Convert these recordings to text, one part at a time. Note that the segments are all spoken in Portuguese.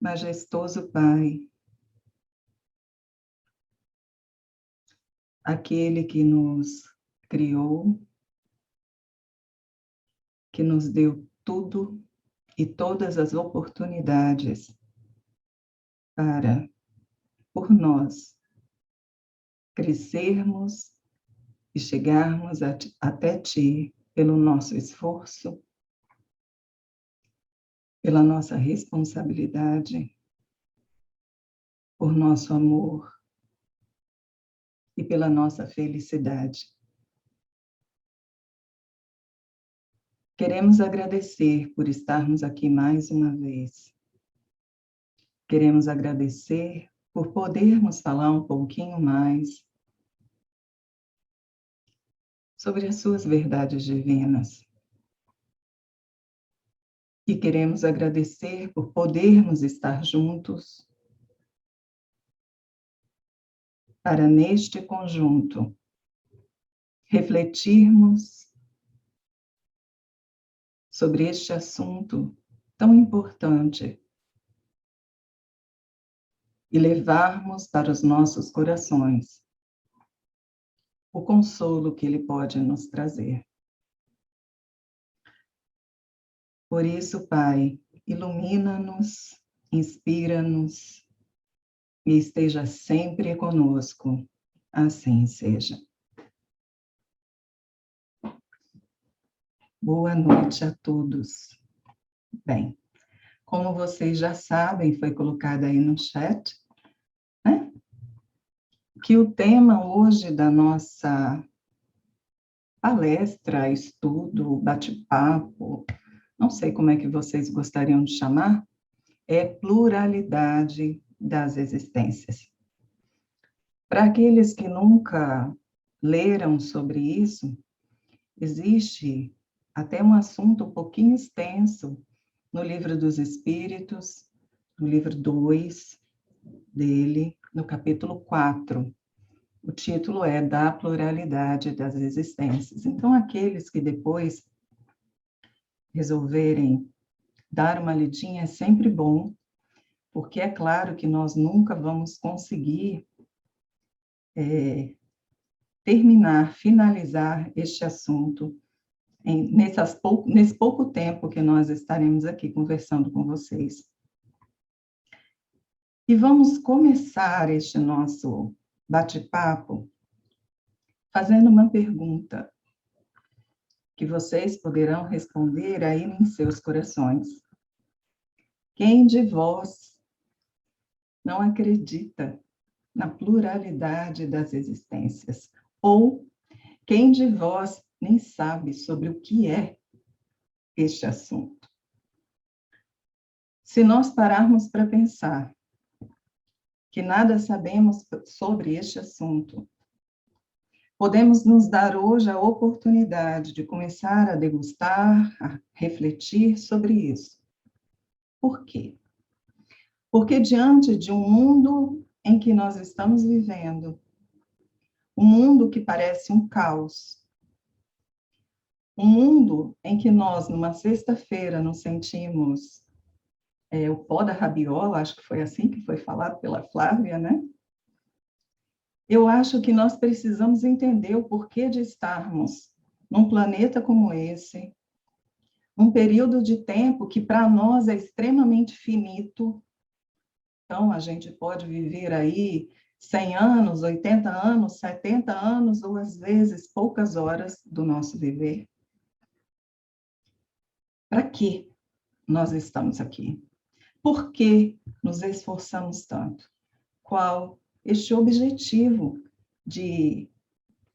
Majestoso Pai, aquele que nos criou, que nos deu tudo e todas as oportunidades para, por nós, crescermos e chegarmos até Ti pelo nosso esforço, pela nossa responsabilidade, por nosso amor e pela nossa felicidade. Queremos agradecer por estarmos aqui mais uma vez. Queremos agradecer por podermos falar um pouquinho mais sobre as suas verdades divinas. E queremos agradecer por podermos estar juntos para, neste conjunto, refletirmos sobre este assunto tão importante e levarmos para os nossos corações o consolo que Ele pode nos trazer. Por isso, Pai, ilumina-nos, inspira-nos e esteja sempre conosco. Assim seja. Boa noite a todos. Bem, como vocês já sabem, foi colocado aí no chat, né? Que o tema hoje da nossa palestra, estudo, bate-papo, não sei como é que vocês gostariam de chamar, é pluralidade das existências. Para aqueles que nunca leram sobre isso, existe até um assunto um pouquinho extenso no Livro dos Espíritos, no livro 2 dele, no capítulo 4. O título é Da Pluralidade das Existências. Então, aqueles que depois resolverem dar uma lidinha é sempre bom, porque é claro que nós nunca vamos conseguir finalizar este assunto nesse pouco tempo que nós estaremos aqui conversando com vocês. E vamos começar este nosso bate-papo fazendo uma pergunta que vocês poderão responder aí em seus corações. Quem de vós não acredita na pluralidade das existências? Ou quem de vós nem sabe sobre o que é este assunto? Se nós pararmos para pensar que nada sabemos sobre este assunto, podemos nos dar hoje a oportunidade de começar a degustar, a refletir sobre isso. Por quê? Porque diante de um mundo em que nós estamos vivendo, um mundo que parece um caos, um mundo em que nós, numa sexta-feira, nos sentimos o pó da rabiola, acho que foi assim que foi falado pela Flávia, né? Eu acho que nós precisamos entender o porquê de estarmos num planeta como esse, um período de tempo que para nós é extremamente finito. Então, a gente pode viver aí 100 anos, 80 anos, 70 anos, ou às vezes poucas horas do nosso viver. Para que nós estamos aqui? Por que nos esforçamos tanto? Qual este objetivo de,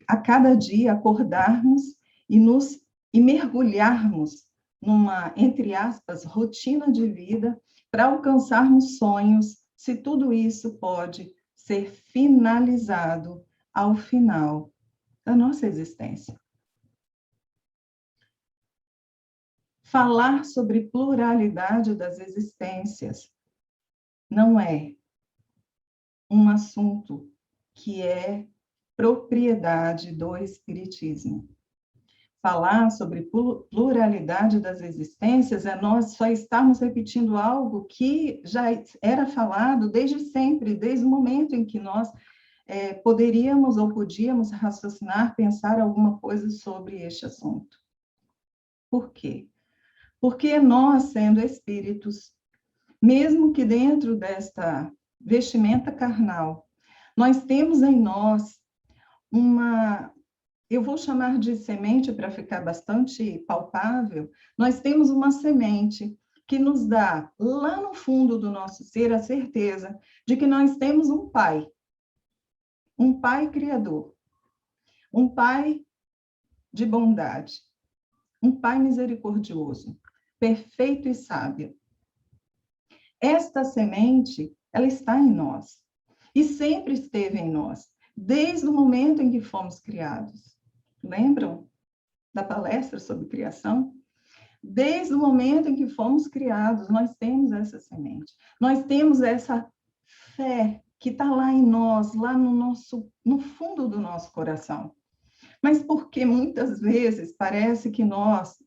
a cada dia, acordarmos e mergulharmos numa, entre aspas, rotina de vida para alcançarmos sonhos, se tudo isso pode ser finalizado ao final da nossa existência. Falar sobre pluralidade das existências não é um assunto que é propriedade do Espiritismo. falar sobre pluralidade das existências é nós só estarmos repetindo algo que já era falado desde sempre, desde o momento em que nós poderíamos ou podíamos raciocinar, pensar alguma coisa sobre este assunto. Por quê? Porque nós, sendo espíritos, mesmo que dentro desta vestimenta carnal, nós temos em nós eu vou chamar de semente para ficar bastante palpável, nós temos uma semente que nos dá, lá no fundo do nosso ser, a certeza de que nós temos um Pai criador, um Pai de bondade, um Pai misericordioso, perfeito e sábio. Esta semente, ela está em nós, e sempre esteve em nós, desde o momento em que fomos criados. Lembram da palestra sobre criação? Desde o momento em que fomos criados, nós temos essa semente. Nós temos essa fé que está lá em nós, lá no fundo do nosso coração. Mas porque muitas vezes parece que nós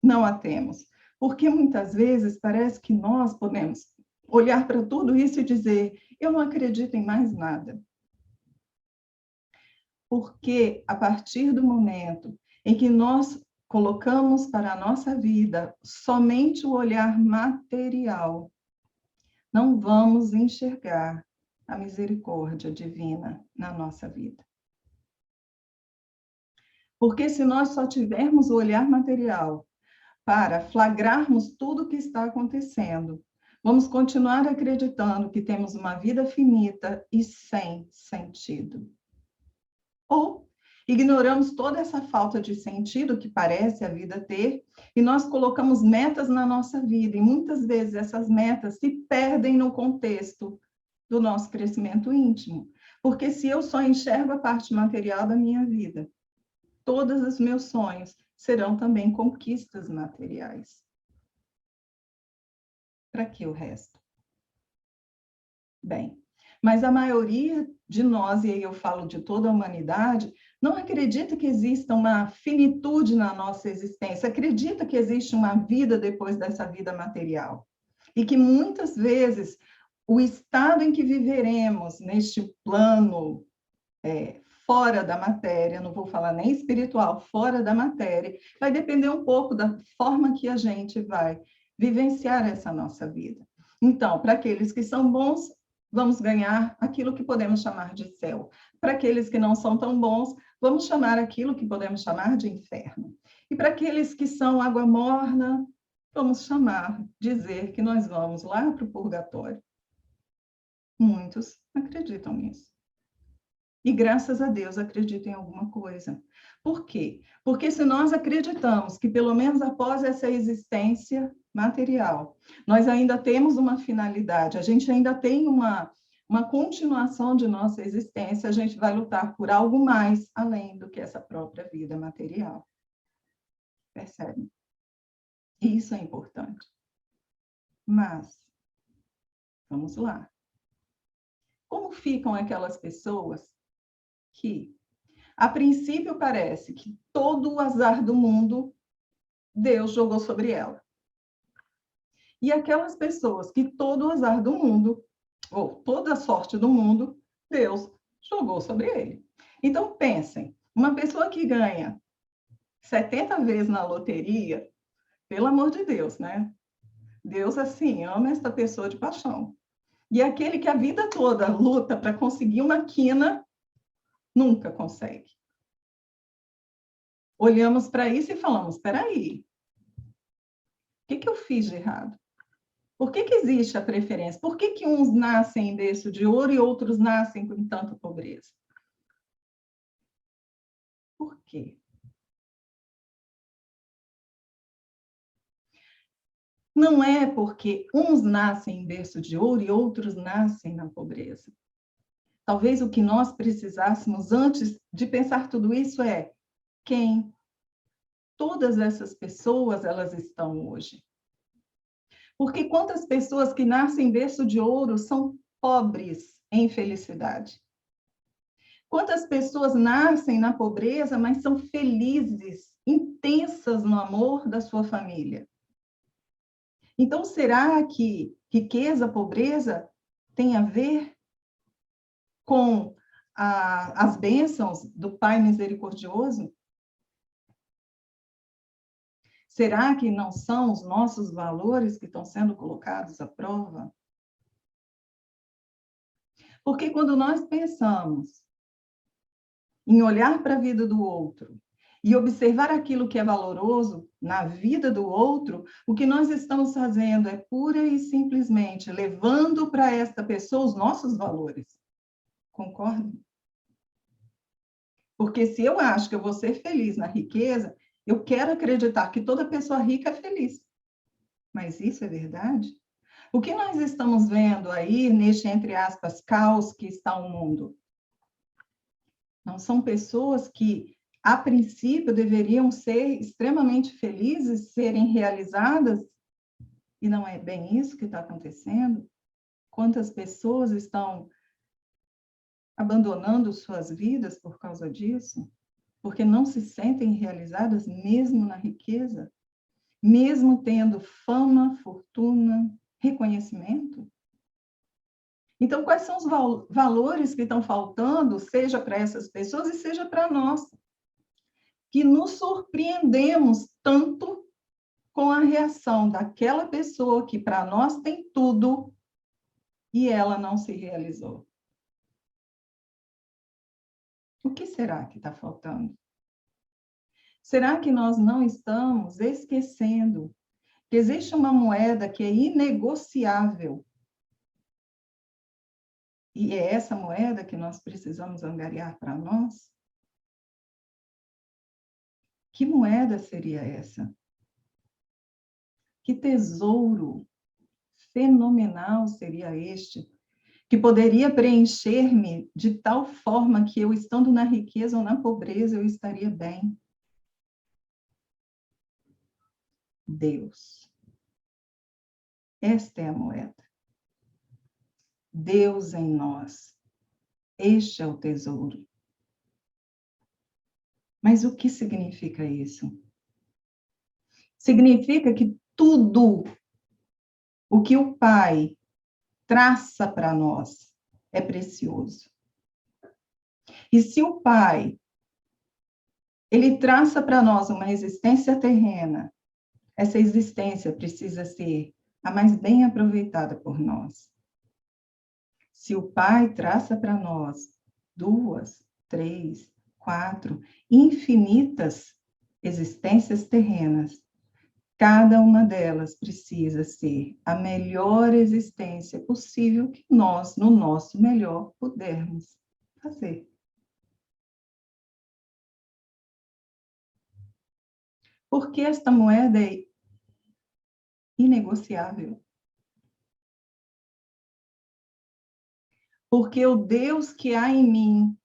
não a temos? Porque muitas vezes parece que nós podemos olhar para tudo isso e dizer, eu não acredito em mais nada. Porque a partir do momento em que nós colocamos para a nossa vida somente o olhar material, não vamos enxergar a misericórdia divina na nossa vida. Porque se nós só tivermos o olhar material para flagrarmos tudo o que está acontecendo, vamos continuar acreditando que temos uma vida finita e sem sentido. Ou ignoramos toda essa falta de sentido que parece a vida ter e nós colocamos metas na nossa vida e muitas vezes essas metas se perdem no contexto do nosso crescimento íntimo. Porque se eu só enxergo a parte material da minha vida, todos os meus sonhos serão também conquistas materiais. Para que o resto? Bem, mas a maioria de nós, e aí eu falo de toda a humanidade, não acredita que exista uma finitude na nossa existência, acredita que existe uma vida depois dessa vida material. E que muitas vezes o estado em que viveremos neste plano fora da matéria, não vou falar nem espiritual, fora da matéria, vai depender um pouco da forma que a gente vai vivenciar essa nossa vida. Então, para aqueles que são bons, vamos ganhar aquilo que podemos chamar de céu. Para aqueles que não são tão bons, vamos chamar aquilo que podemos chamar de inferno. E para aqueles que são água morna, vamos dizer que nós vamos lá para o purgatório. Muitos acreditam nisso. E graças a Deus acreditam em alguma coisa. Por quê? Porque se nós acreditamos que pelo menos após essa existência material, nós ainda temos uma finalidade, a gente ainda tem uma continuação de nossa existência, a gente vai lutar por algo mais além do que essa própria vida material. Percebe? Isso é importante. Mas, vamos lá. Como ficam aquelas pessoas que, a princípio, parece que todo o azar do mundo Deus jogou sobre ela? E aquelas pessoas que todo o azar do mundo, ou toda a sorte do mundo, Deus jogou sobre ele. Então, pensem, uma pessoa que ganha 70 vezes na loteria, pelo amor de Deus, né? Deus, assim, ama esta pessoa de paixão. E aquele que a vida toda luta para conseguir uma quina, nunca consegue. Olhamos para isso e falamos, espera aí, o que eu fiz de errado? Por que existe a preferência? Por que uns nascem em berço de ouro e outros nascem com tanta pobreza? Por quê? Não é porque uns nascem em berço de ouro e outros nascem na pobreza. Talvez o que nós precisássemos antes de pensar tudo isso é quem todas essas pessoas elas estão hoje. Porque quantas pessoas que nascem em berço de ouro são pobres em felicidade? Quantas pessoas nascem na pobreza, mas são felizes intensas no amor da sua família. Então, será que riqueza, pobreza tem a ver com as bênçãos do Pai misericordioso? Será que não são os nossos valores que estão sendo colocados à prova? Porque quando nós pensamos em olhar para a vida do outro e observar aquilo que é valoroso na vida do outro, o que nós estamos fazendo é pura e simplesmente levando para esta pessoa os nossos valores. Concorda? Porque se eu acho que eu vou ser feliz na riqueza, eu quero acreditar que toda pessoa rica é feliz. Mas isso é verdade? O que nós estamos vendo aí neste, entre aspas, caos que está o mundo? Não são pessoas que, a princípio, deveriam ser extremamente felizes, serem realizadas, e não é bem isso que está acontecendo? Quantas pessoas estão abandonando suas vidas por causa disso? Porque não se sentem realizadas mesmo na riqueza? Mesmo tendo fama, fortuna, reconhecimento? Então, quais são os valores que estão faltando, seja para essas pessoas e seja para nós, que nos surpreendemos tanto com a reação daquela pessoa que para nós tem tudo e ela não se realizou? O que será que está faltando? Será que nós não estamos esquecendo que existe uma moeda que é inegociável? E é essa moeda que nós precisamos angariar para nós? Que moeda seria essa? Que tesouro fenomenal seria este, que poderia preencher-me de tal forma que eu, estando na riqueza ou na pobreza, eu estaria bem? Deus. Esta é a moeda. Deus em nós. Este é o tesouro. Mas o que significa isso? Significa que tudo o que o Pai traça para nós é precioso. E se o Pai, ele traça para nós uma existência terrena, essa existência precisa ser a mais bem aproveitada por nós. Se o Pai traça para nós 2, 3, 4, infinitas existências terrenas, cada uma delas precisa ser a melhor existência possível que nós, no nosso melhor, pudermos fazer. Porque esta moeda é inegociável. Porque o Deus que há em mim,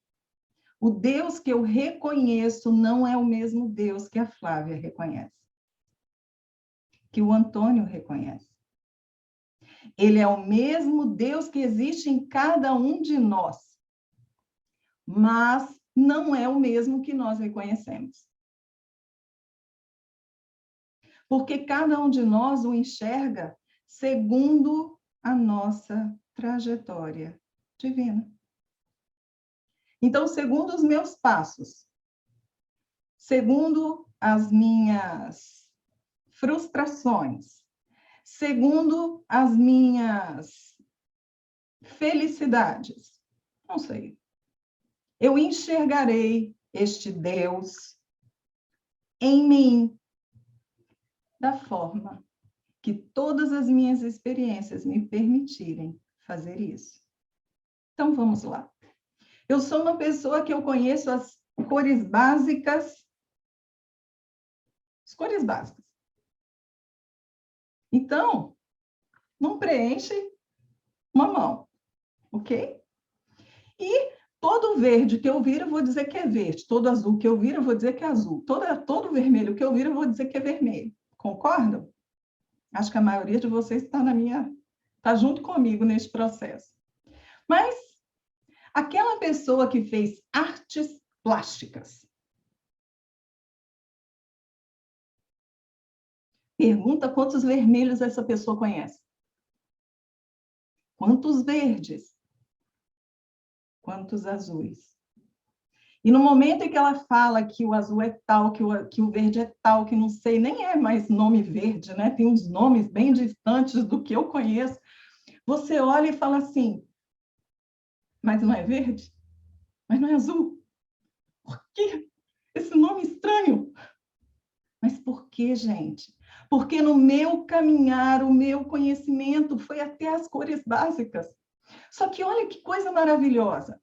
o Deus que eu reconheço, não é o mesmo Deus que a Flávia reconhece, que o Antônio reconhece. Ele é o mesmo Deus que existe em cada um de nós, mas não é o mesmo que nós reconhecemos. Porque cada um de nós o enxerga segundo a nossa trajetória divina. Então, segundo os meus passos, segundo as minhas frustrações, segundo as minhas felicidades, não sei, eu enxergarei este Deus em mim da forma que todas as minhas experiências me permitirem fazer isso. Então, vamos lá. Eu sou uma pessoa que eu conheço as cores básicas. As cores básicas. Então, não preenche uma mão, ok? E todo verde que eu vir, eu vou dizer que é verde. Todo azul que eu vir, eu vou dizer que é azul. Todo vermelho que eu vir, eu vou dizer que é vermelho. Concordam? Acho que a maioria de vocês está junto comigo nesse processo. Mas aquela pessoa que fez artes plásticas, Pergunta quantos vermelhos essa pessoa conhece. Quantos verdes? Quantos azuis? E no momento em que ela fala que o azul é tal, que o verde é tal, que não sei, nem é mais nome verde, né? Tem uns nomes bem distantes do que eu conheço. Você olha e fala assim, mas não é verde? Mas não é azul? Por quê? Esse nome estranho. Mas por que, gente? Porque no meu caminhar, o meu conhecimento foi até as cores básicas. Só que olha que coisa maravilhosa.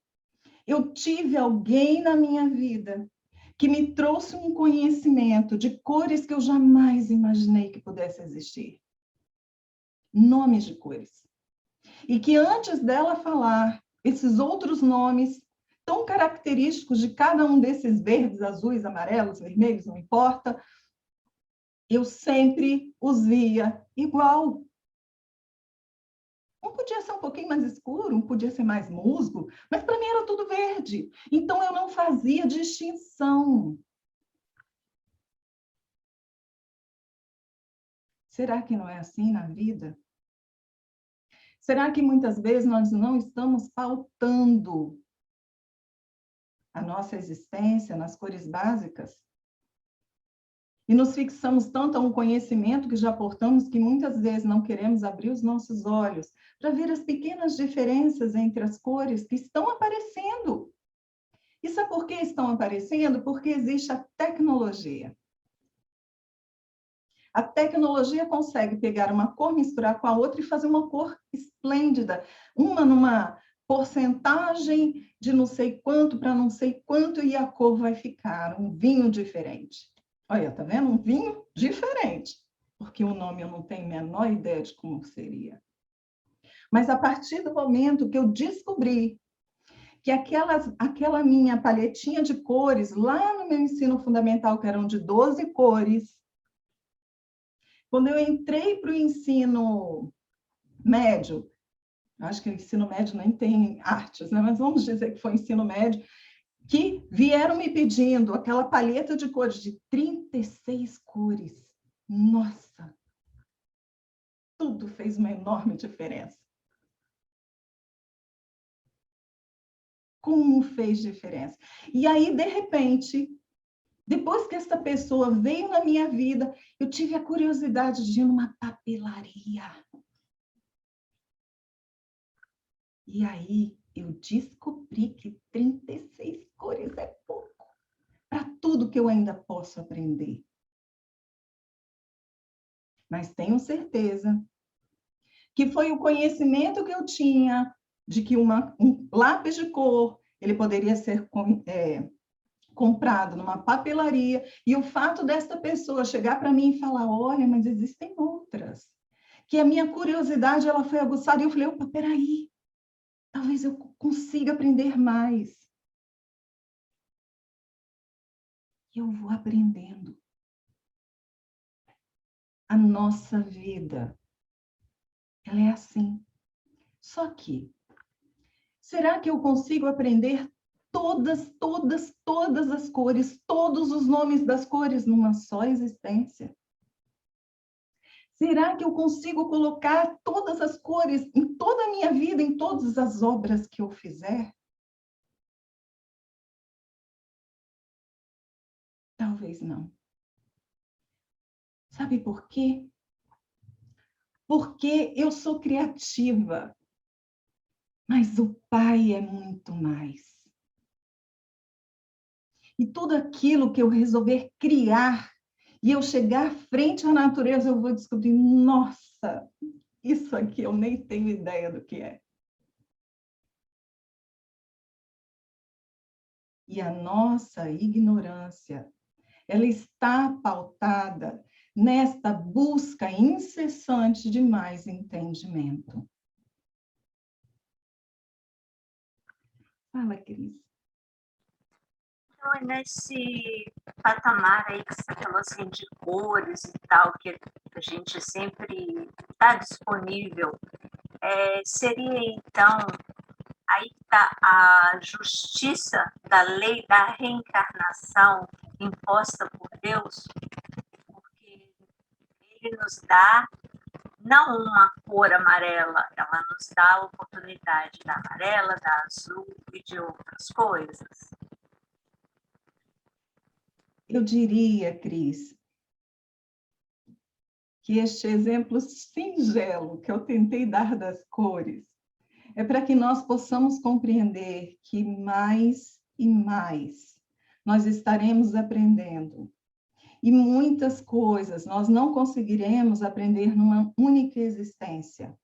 Eu tive alguém na minha vida que me trouxe um conhecimento de cores que eu jamais imaginei que pudesse existir. Nomes de cores. E que antes dela falar esses outros nomes tão característicos de cada um desses verdes, azuis, amarelos, vermelhos, não importa, eu sempre os via igual. Um podia ser um pouquinho mais escuro, um podia ser mais musgo, mas para mim era tudo verde. Então eu não fazia distinção. Será que não é assim na vida? Será que muitas vezes nós não estamos pautando a nossa existência nas cores básicas? E nos fixamos tanto a um conhecimento que já portamos que muitas vezes não queremos abrir os nossos olhos para ver as pequenas diferenças entre as cores que estão aparecendo. E sabe por que estão aparecendo? Porque existe a tecnologia. A tecnologia consegue pegar uma cor, misturar com a outra e fazer uma cor esplêndida, uma numa porcentagem de não sei quanto para não sei quanto, e a cor vai ficar um vinho diferente. Olha, tá vendo? Um vinho diferente, porque o nome eu não tenho a menor ideia de como seria. Mas a partir do momento que eu descobri que aquela minha paletinha de cores, lá no meu ensino fundamental, que eram de 12 cores, quando eu entrei para o ensino médio, acho que o ensino médio nem tem artes, né? Mas vamos dizer que foi ensino médio, que vieram me pedindo aquela paleta de cores de 36 cores. Nossa! Tudo fez uma enorme diferença. Como fez diferença? E aí, de repente, depois que essa pessoa veio na minha vida, eu tive a curiosidade de ir numa papelaria. E aí eu descobri que 36 cores é pouco para tudo que eu ainda posso aprender. Mas tenho certeza que foi o conhecimento que eu tinha de que um lápis de cor ele poderia ser comprado numa papelaria, e o fato desta pessoa chegar para mim e falar, olha, mas existem outras, que a minha curiosidade ela foi aguçada, e eu falei, opa, peraí, talvez eu consiga aprender mais. E eu vou aprendendo. A nossa vida, ela é assim. Só que, será que eu consigo aprender todas as cores, todos os nomes das cores numa só existência? Será que eu consigo colocar todas as cores em toda a minha vida, em todas as obras que eu fizer? Talvez não. Sabe por quê? Porque eu sou criativa, mas o Pai é muito mais. E tudo aquilo que eu resolver criar, e eu chegar frente à natureza, eu vou descobrir, nossa, isso aqui eu nem tenho ideia do que é. E a nossa ignorância, ela está pautada nesta busca incessante de mais entendimento. Fala, Cris. Então, é nesse patamar aí que você falou assim, de cores e tal, que a gente sempre está disponível, seria então, aí está a justiça da lei da reencarnação imposta por Deus, porque ele nos dá não uma cor amarela, ela nos dá a oportunidade da amarela, da azul e de outras coisas. Eu diria, Cris, que este exemplo singelo que eu tentei dar das cores é para que nós possamos compreender que mais e mais nós estaremos aprendendo. E muitas coisas nós não conseguiremos aprender numa única existência.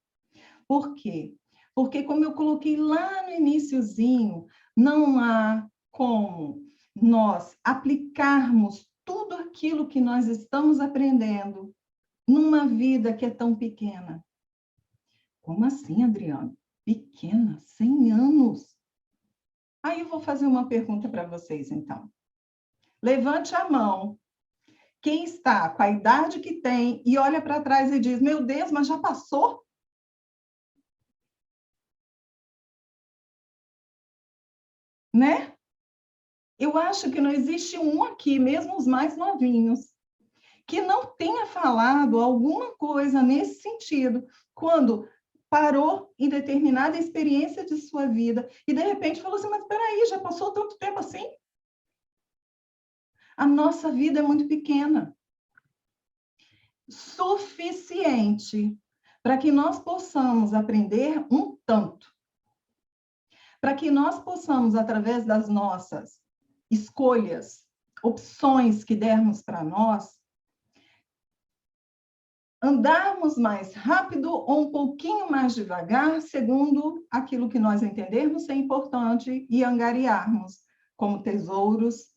Por quê? Porque, como eu coloquei lá no iniciozinho, não há como nós aplicarmos tudo aquilo que nós estamos aprendendo numa vida que é tão pequena. Como assim, Adriana? Pequena? 100 anos? Aí eu vou fazer uma pergunta para vocês, então. Levante a mão. Quem está com a idade que tem e olha para trás e diz, meu Deus, mas já passou? Né? Eu acho que não existe um aqui, mesmo os mais novinhos, que não tenha falado alguma coisa nesse sentido, quando parou em determinada experiência de sua vida e, de repente, falou assim, mas espera aí, já passou tanto tempo assim? A nossa vida é muito pequena. Suficiente para que nós possamos aprender um tanto. Para que nós possamos, através das nossas escolhas, opções que dermos para nós, andarmos mais rápido ou um pouquinho mais devagar, segundo aquilo que nós entendermos ser importante e angariarmos como tesouros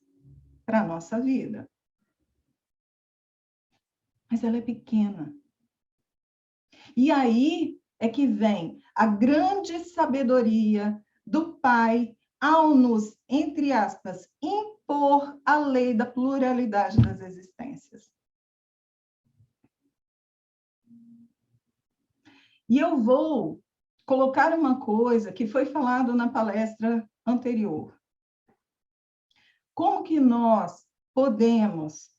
para a nossa vida. Mas ela é pequena. E aí é que vem a grande sabedoria do Pai ao nos, entre aspas, impor a lei da pluralidade das existências. E eu vou colocar uma coisa que foi falado na palestra anterior. Como que nós podemos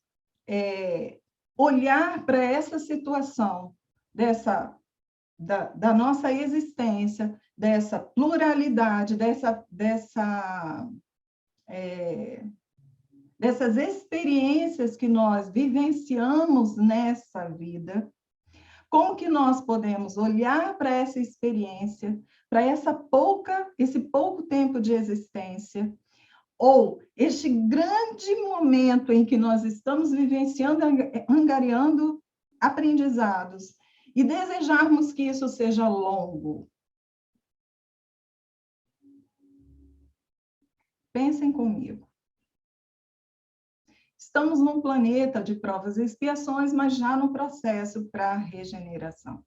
olhar para essa situação da nossa existência, dessa pluralidade, dessas experiências que nós vivenciamos nessa vida, como que nós podemos olhar para essa experiência, para esse pouco tempo de existência, ou este grande momento em que nós estamos vivenciando, angariando aprendizados, e desejarmos que isso seja longo. Pensem comigo. Estamos num planeta de provas e expiações, mas já no processo para a regeneração.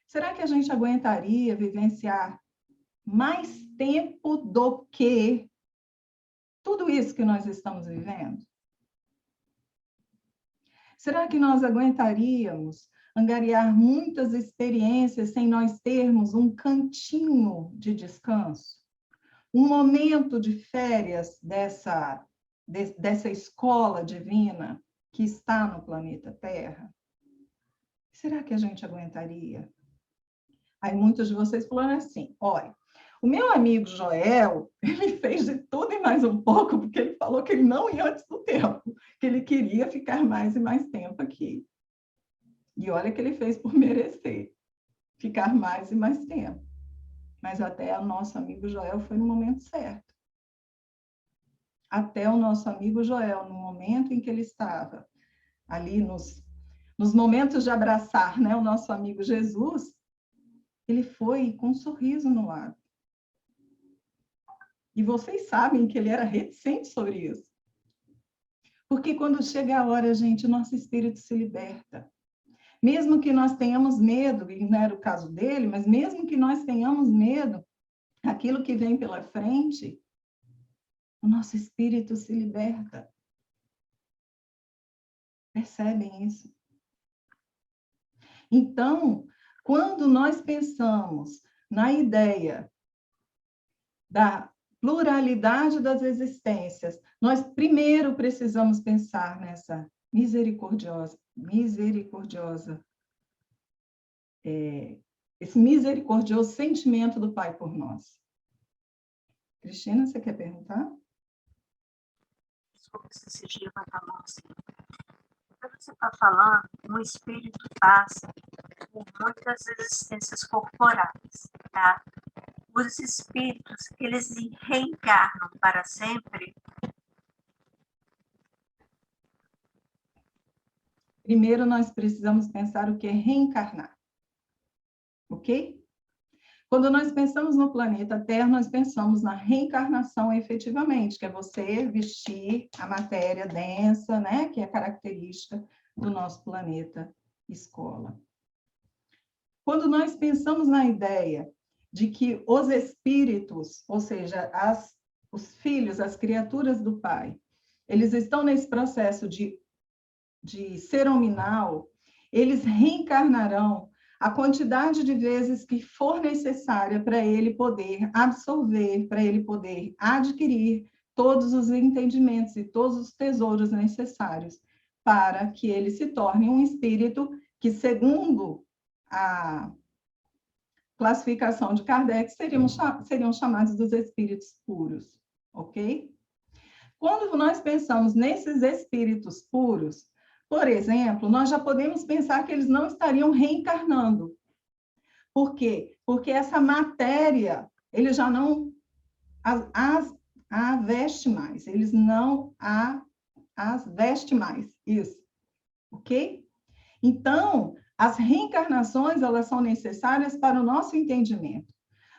Será que a gente aguentaria vivenciar mais tempo do que tudo isso que nós estamos vivendo? Será que nós aguentaríamos angariar muitas experiências sem nós termos um cantinho de descanso? Um momento de férias dessa escola divina que está no planeta Terra? Será que a gente aguentaria? Aí muitos de vocês falaram assim, olha, o meu amigo Joel, ele fez de tudo e mais um pouco, porque ele falou que ele não ia antes do tempo, que ele queria ficar mais e mais tempo aqui. E olha que ele fez por merecer, ficar mais e mais tempo. Mas até o nosso amigo Joel foi no momento certo. Até o nosso amigo Joel, no momento em que ele estava ali nos momentos de abraçar, né, o nosso amigo Jesus, ele foi com um sorriso no lábio. E vocês sabem que ele era reticente sobre isso. Porque quando chega a hora, gente, nosso espírito se liberta. Mesmo que nós tenhamos medo, e não era o caso dele, mas mesmo que nós tenhamos medo, aquilo que vem pela frente, o nosso espírito se liberta. Percebem isso? Então, quando nós pensamos na ideia da pluralidade das existências, nós primeiro precisamos pensar nessa misericordiosa, esse misericordioso sentimento do Pai por nós. Cristina, você quer perguntar? Desculpa se você levantar a mão assim. Quando você está falando, um espírito passa por muitas existências corporais, tá? Os espíritos, eles reencarnam para sempre? Primeiro, nós precisamos pensar o que é reencarnar, ok? Quando nós pensamos no planeta Terra, nós pensamos na reencarnação efetivamente, que é você vestir a matéria densa, né, que é característica do nosso planeta escola. Quando nós pensamos na ideia de que os espíritos, ou seja, os filhos, as criaturas do Pai, eles estão nesse processo de ser hominal, eles reencarnarão a quantidade de vezes que for necessária para ele poder absorver, para ele poder adquirir todos os entendimentos e todos os tesouros necessários para que ele se torne um espírito que, segundo a classificação de Kardec, seriam chamados dos espíritos puros, ok? Quando nós pensamos nesses espíritos puros, por exemplo, nós já podemos pensar que eles não estariam reencarnando. Por quê? Porque essa matéria, ele já não a veste mais, eles não as veste mais, isso, ok? Então, as reencarnações, elas são necessárias para o nosso entendimento.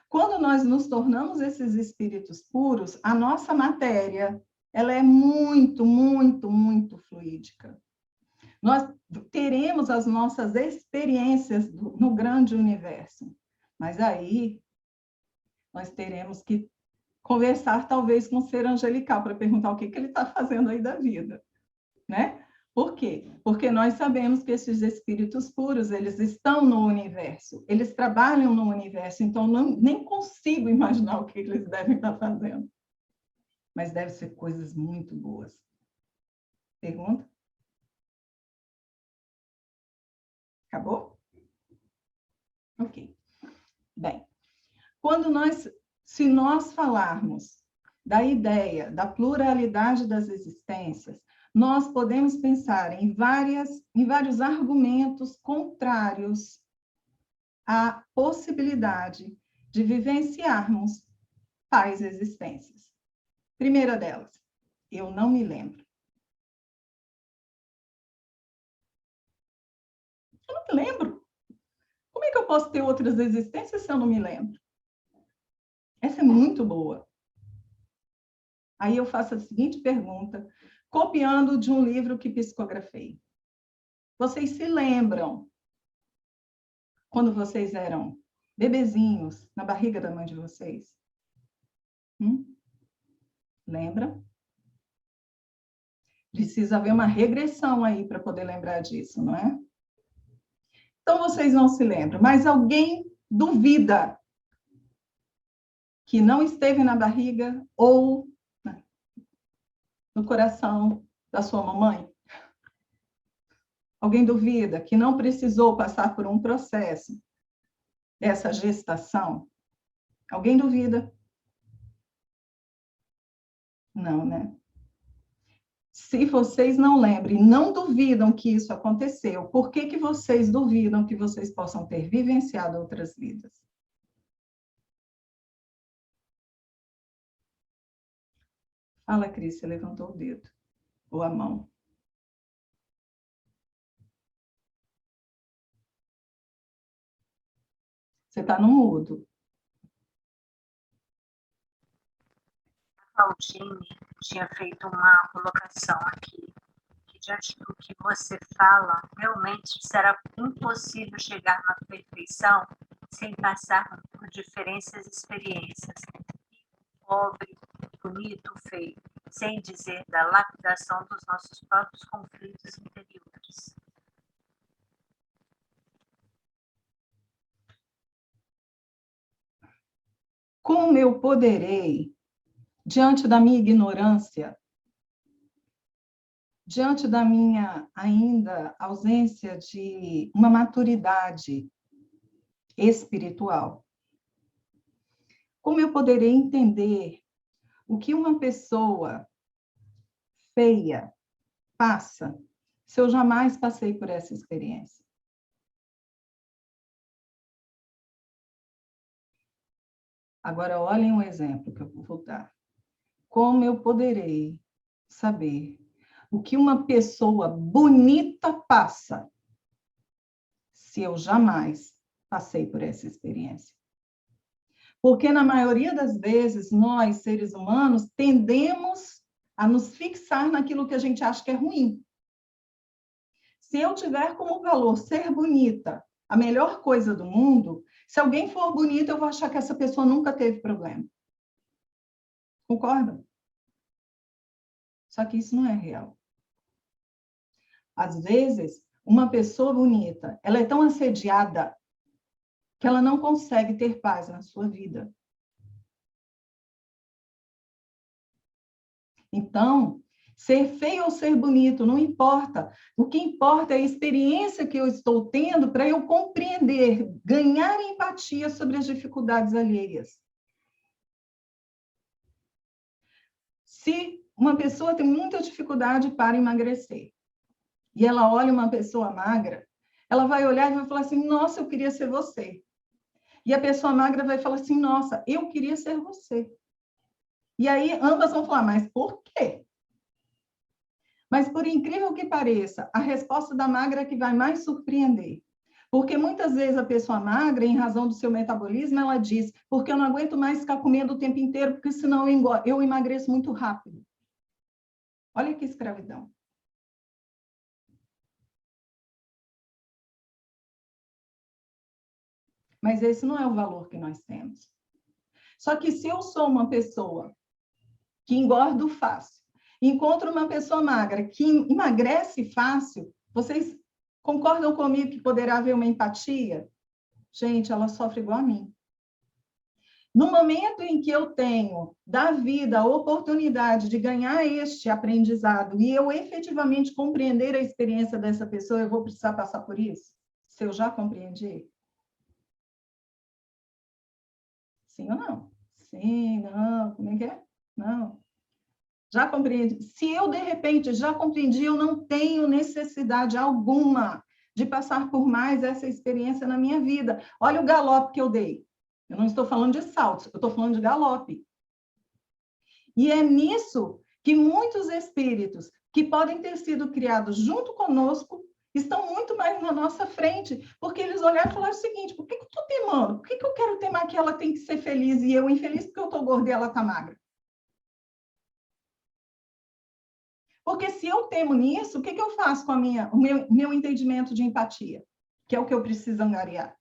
Quando nós nos tornamos esses espíritos puros, a nossa matéria, ela é muito, muito, muito fluídica. Nós teremos as nossas experiências no grande universo, mas aí nós teremos que conversar talvez com o ser angelical para perguntar o que ele está fazendo aí da vida, né? Por quê? Porque nós sabemos que esses espíritos puros, eles estão no universo, eles trabalham no universo, então nem consigo imaginar o que eles devem estar fazendo. Mas deve ser coisas muito boas. Pergunta? Acabou? Ok. Bem, se nós falarmos da ideia da pluralidade das existências, nós podemos pensar em vários argumentos contrários à possibilidade de vivenciarmos tais existências. Primeira delas, eu não me lembro. Eu não me lembro. Como é que eu posso ter outras existências se eu não me lembro? Essa é muito boa. Aí eu faço a seguinte pergunta, copiando de um livro que psicografei. Vocês se lembram quando vocês eram bebezinhos na barriga da mãe de vocês? Lembra? Precisa haver uma regressão aí para poder lembrar disso, não é? Então, vocês não se lembram, mas alguém duvida que não esteve na barriga ou no coração da sua mamãe? Alguém duvida que não precisou passar por um processo dessa gestação? Alguém duvida? Não, né? Se vocês não lembram, não duvidam que isso aconteceu, por que vocês duvidam que vocês possam ter vivenciado outras vidas? Fala, Cris, você levantou o dedo, ou a mão. Você está no mudo. A Claudine tinha feito uma colocação aqui, que diante do que você fala, realmente será impossível chegar na perfeição sem passar por diferentes experiências. Pobre, bonito, feio, sem dizer da lapidação dos nossos próprios conflitos interiores. Como eu poderei, diante da minha ignorância, diante da minha ainda ausência de uma maturidade espiritual, como eu poderei entender o que uma pessoa feia passa se eu jamais passei por essa experiência? Agora, olhem um exemplo que eu vou dar. Como eu poderei saber o que uma pessoa bonita passa se eu jamais passei por essa experiência? Porque, na maioria das vezes, nós, seres humanos, tendemos a nos fixar naquilo que a gente acha que é ruim. Se eu tiver como valor ser bonita, a melhor coisa do mundo, se alguém for bonita, eu vou achar que essa pessoa nunca teve problema. Concordam? Só que isso não é real. Às vezes, uma pessoa bonita, ela é tão assediada que ela não consegue ter paz na sua vida. Então, ser feio ou ser bonito, não importa. O que importa é a experiência que eu estou tendo para eu compreender, ganhar empatia sobre as dificuldades alheias. Se uma pessoa tem muita dificuldade para emagrecer, e ela olha uma pessoa magra, ela vai olhar e vai falar assim, nossa, eu queria ser você. E a pessoa magra vai falar assim, nossa, eu queria ser você. E aí ambas vão falar, mas por quê? Mas por incrível que pareça, a resposta da magra é que vai mais surpreender. Porque muitas vezes a pessoa magra, em razão do seu metabolismo, ela diz, porque eu não aguento mais ficar comendo o tempo inteiro, porque senão eu emagreço muito rápido. Olha que escravidão. Mas esse não é o valor que nós temos. Só que se eu sou uma pessoa que engordo fácil, encontro uma pessoa magra que emagrece fácil, vocês concordam comigo que poderá haver uma empatia? Gente, ela sofre igual a mim. No momento em que eu tenho da vida a oportunidade de ganhar este aprendizado e eu efetivamente compreender a experiência dessa pessoa, eu vou precisar passar por isso? Se eu já compreendi? Sim ou não? Sim, não, como é que é? Não. Já compreendi. Se eu, de repente, já compreendi, eu não tenho necessidade alguma de passar por mais essa experiência na minha vida. Olha o galope que eu dei. Eu não estou falando de saltos, eu estou falando de galope. E é nisso que muitos espíritos que podem ter sido criados junto conosco estão muito mais na nossa frente, porque eles olharam e falaram o seguinte, por que eu estou temando? Por que eu quero temar que ela tem que ser feliz e eu infeliz porque eu estou gorda e ela está magra? Porque se eu temo nisso, o que eu faço com o meu entendimento de empatia? Que é o que eu preciso angariar.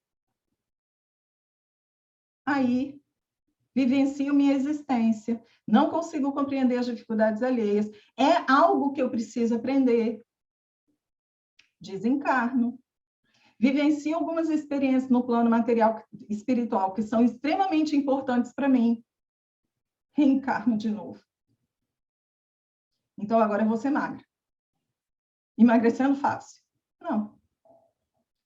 Aí, vivencio minha existência, não consigo compreender as dificuldades alheias, é algo que eu preciso aprender. Desencarno. Vivencio algumas experiências no plano material espiritual que são extremamente importantes para mim. Reencarno de novo. Então, agora eu vou ser magra. Emagrecendo fácil? Não.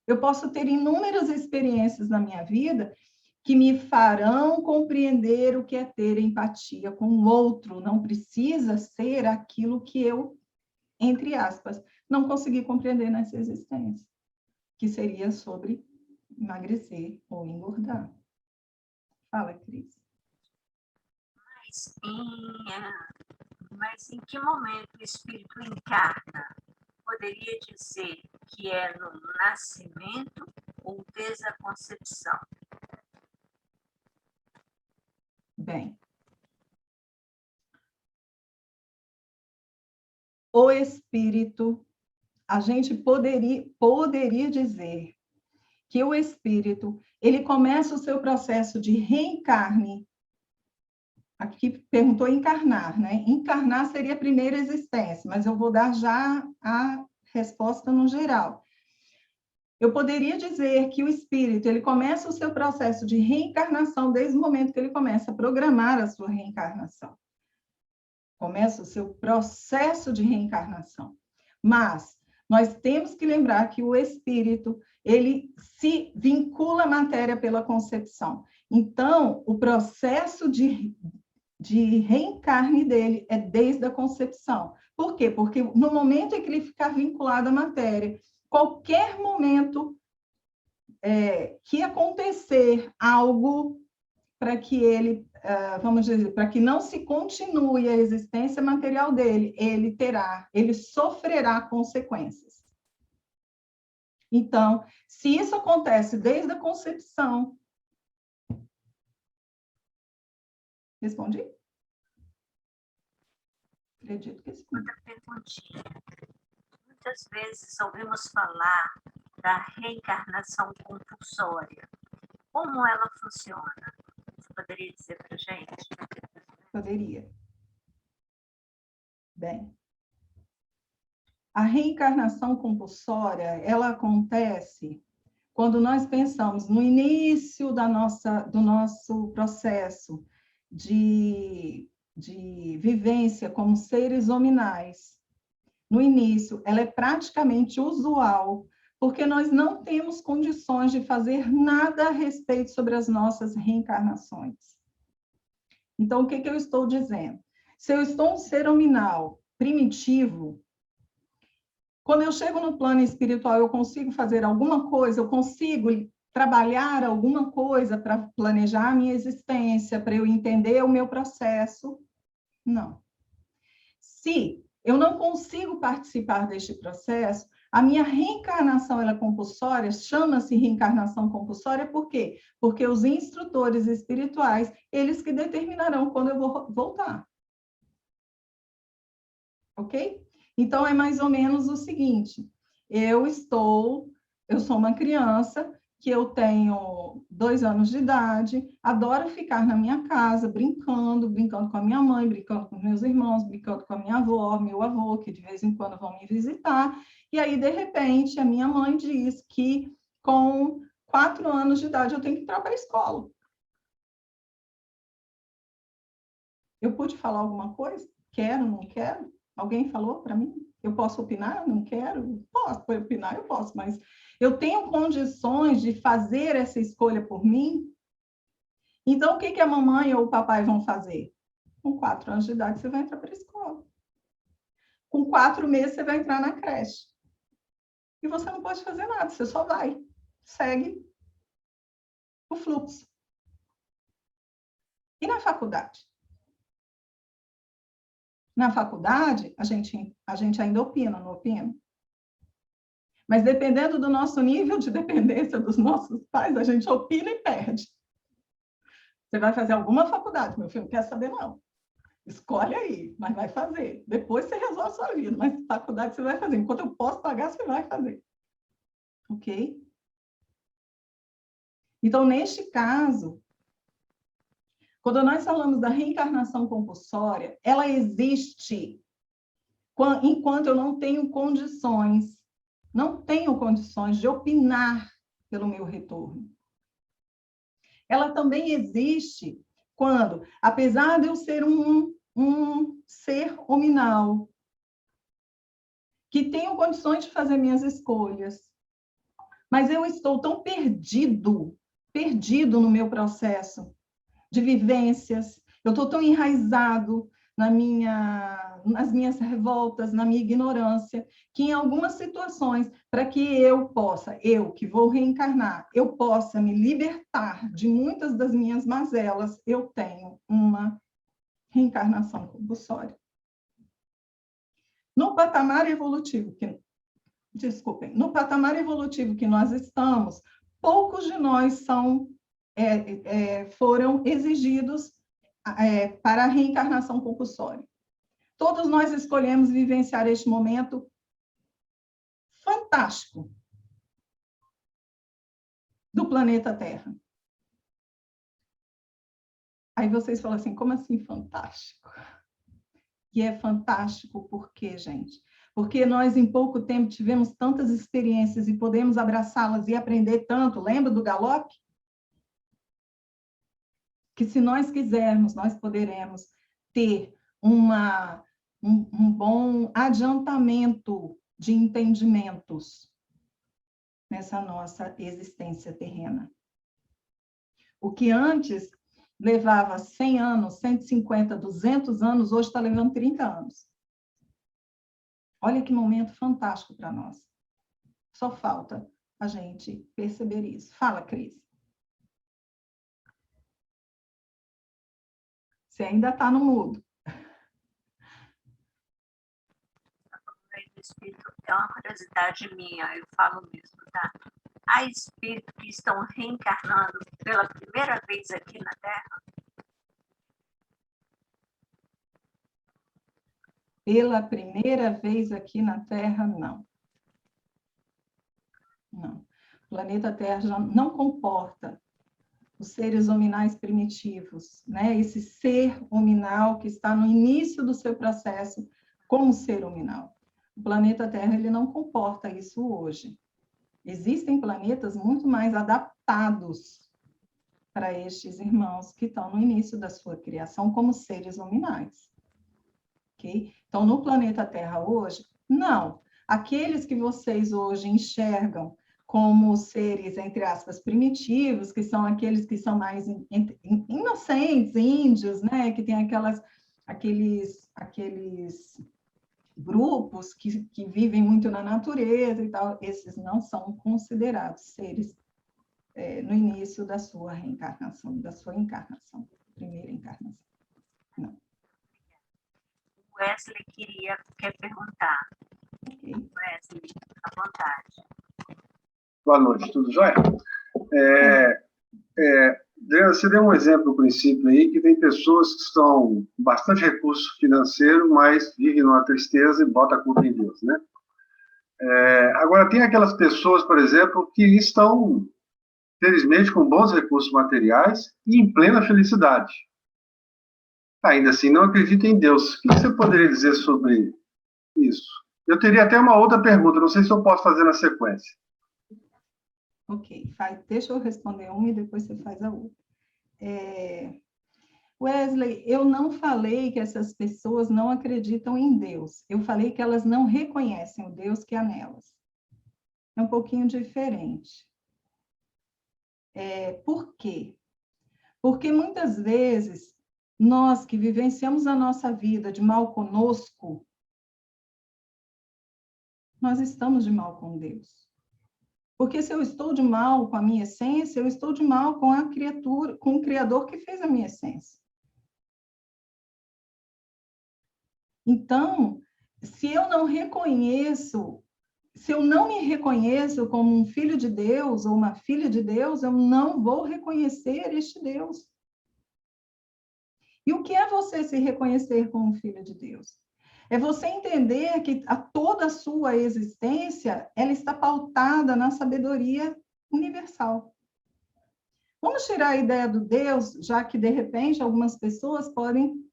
Eu posso ter inúmeras experiências na minha vida que me farão compreender o que é ter empatia com o outro. Não precisa ser aquilo que eu, entre aspas, não consegui compreender nessa existência, que seria sobre emagrecer ou engordar. Fala, Cris. Mas em que momento o espírito encarna? Poderia dizer que é no nascimento ou desde a concepção? Bem, o espírito, a gente poderia dizer que o espírito, ele começa o seu processo de reencarne. Aqui perguntou encarnar, né? Encarnar seria a primeira existência, mas eu vou dar já a resposta no geral. Eu poderia dizer que o espírito, ele começa o seu processo de reencarnação desde o momento que ele começa a programar a sua reencarnação. Começa o seu processo de reencarnação. Mas nós temos que lembrar que o espírito, ele se vincula à matéria pela concepção. Então, o processo de reencarne dele é desde a concepção. Por quê? Porque no momento em que ele ficar vinculado à matéria, qualquer momento que acontecer algo para que ele, vamos dizer, para que não se continue a existência material dele, ele sofrerá consequências. Então, se isso acontece desde a concepção, respondi? Acredito que sim. Outra perguntinha. Muitas vezes ouvimos falar da reencarnação compulsória. Como ela funciona? Você poderia dizer para a gente? Poderia. Bem, a reencarnação compulsória, ela acontece quando nós pensamos no início do nosso processo de vivência como seres hominais. No início, ela é praticamente usual, porque nós não temos condições de fazer nada a respeito sobre as nossas reencarnações. Então, o que eu estou dizendo? Se eu estou um ser hominal primitivo, quando eu chego no plano espiritual, eu consigo fazer alguma coisa, eu consigo trabalhar alguma coisa para planejar a minha existência, para eu entender o meu processo? Não. Se eu não consigo participar deste processo, a minha reencarnação ela é compulsória, chama-se reencarnação compulsória, por quê? Porque os instrutores espirituais, eles que determinarão quando eu vou voltar. Ok? Então, é mais ou menos o seguinte, eu sou uma criança que eu tenho 2 anos de idade, adoro ficar na minha casa, brincando com a minha mãe, brincando com meus irmãos, brincando com a minha avó, meu avô, que de vez em quando vão me visitar, e aí, de repente, a minha mãe diz que com 4 anos de idade eu tenho que entrar para a escola. Eu pude falar alguma coisa? Quero, não quero? Alguém falou para mim? Eu posso opinar? Não quero? Posso opinar, eu posso, mas eu tenho condições de fazer essa escolha por mim? Então, o que a mamãe ou o papai vão fazer? Com 4 anos de idade, você vai entrar para a escola. Com 4 meses, você vai entrar na creche. E você não pode fazer nada, você só vai. Segue o fluxo. E na faculdade? Na faculdade, a gente ainda opina, não opina? Mas dependendo do nosso nível de dependência dos nossos pais, a gente opina e perde. Você vai fazer alguma faculdade, meu filho, não quer saber não. Escolhe aí, mas vai fazer. Depois você resolve a sua vida, mas faculdade você vai fazer. Enquanto eu posso pagar, você vai fazer. Ok? Então, neste caso, quando nós falamos da reencarnação compulsória, ela existe enquanto eu não tenho condições de opinar pelo meu retorno. Ela também existe quando, apesar de eu ser um ser hominal, que tenho condições de fazer minhas escolhas, mas eu estou tão perdido no meu processo de vivências, eu estou tão enraizado nas minhas revoltas, na minha ignorância, que em algumas situações, para que eu que vou reencarnar, eu possa me libertar de muitas das minhas mazelas, eu tenho uma reencarnação compulsória. No patamar evolutivo que nós estamos, poucos de nós foram exigidos para a reencarnação compulsória. Todos nós escolhemos vivenciar este momento fantástico do planeta Terra. Aí vocês falam assim, como assim fantástico? E é fantástico por quê, gente? Porque nós, em pouco tempo, tivemos tantas experiências e podemos abraçá-las e aprender tanto. Lembra do galope? Que se nós quisermos, nós poderemos ter um bom adiantamento de entendimentos nessa nossa existência terrena. O que antes levava 100 anos, 150, 200 anos, hoje está levando 30 anos. Olha que momento fantástico para nós. Só falta a gente perceber isso. Fala, Cris. Você ainda está no mudo. Espírito, é uma curiosidade minha, eu falo mesmo, tá? Há espíritos que estão reencarnando pela primeira vez aqui na Terra? Pela primeira vez aqui na Terra, não. Não. O planeta Terra já não comporta os seres hominais primitivos, né? Esse ser hominal que está no início do seu processo como ser hominal. O planeta Terra, ele não comporta isso hoje. Existem planetas muito mais adaptados para estes irmãos que estão no início da sua criação como seres hominais. Okay? Então, no planeta Terra hoje, não. Aqueles que vocês hoje enxergam como seres, entre aspas, primitivos, que são aqueles que são mais inocentes, índios, né? Que tem aqueles grupos que vivem muito na natureza e tal, esses não são considerados seres no início da sua reencarnação, da sua encarnação, primeira encarnação. Não. O Wesley quer perguntar. Okay. Wesley, à vontade. Boa noite, tudo jóia? Você deu um exemplo no princípio aí, que tem pessoas que estão com bastante recurso financeiro, mas vivem numa tristeza e botam a culpa em Deus, né? Agora, tem aquelas pessoas, por exemplo, que estão, felizmente, com bons recursos materiais e em plena felicidade. Ainda assim, não acreditam em Deus. O que você poderia dizer sobre isso? Eu teria até uma outra pergunta, não sei se eu posso fazer na sequência. Ok, deixa eu responder uma e depois você faz a outra. Wesley, eu não falei que essas pessoas não acreditam em Deus. Eu falei que elas não reconhecem o Deus que há nelas. É um pouquinho diferente. Por quê? Porque muitas vezes nós que vivenciamos a nossa vida de mal conosco, nós estamos de mal com Deus. Porque se eu estou de mal com a minha essência, eu estou de mal com a criatura, com o Criador que fez a minha essência. Então, se eu não me reconheço como um filho de Deus ou uma filha de Deus, eu não vou reconhecer este Deus. E o que é você se reconhecer como filho de Deus? É você entender que toda a sua existência, ela está pautada na sabedoria universal. Vamos tirar a ideia do Deus, já que, de repente, algumas pessoas podem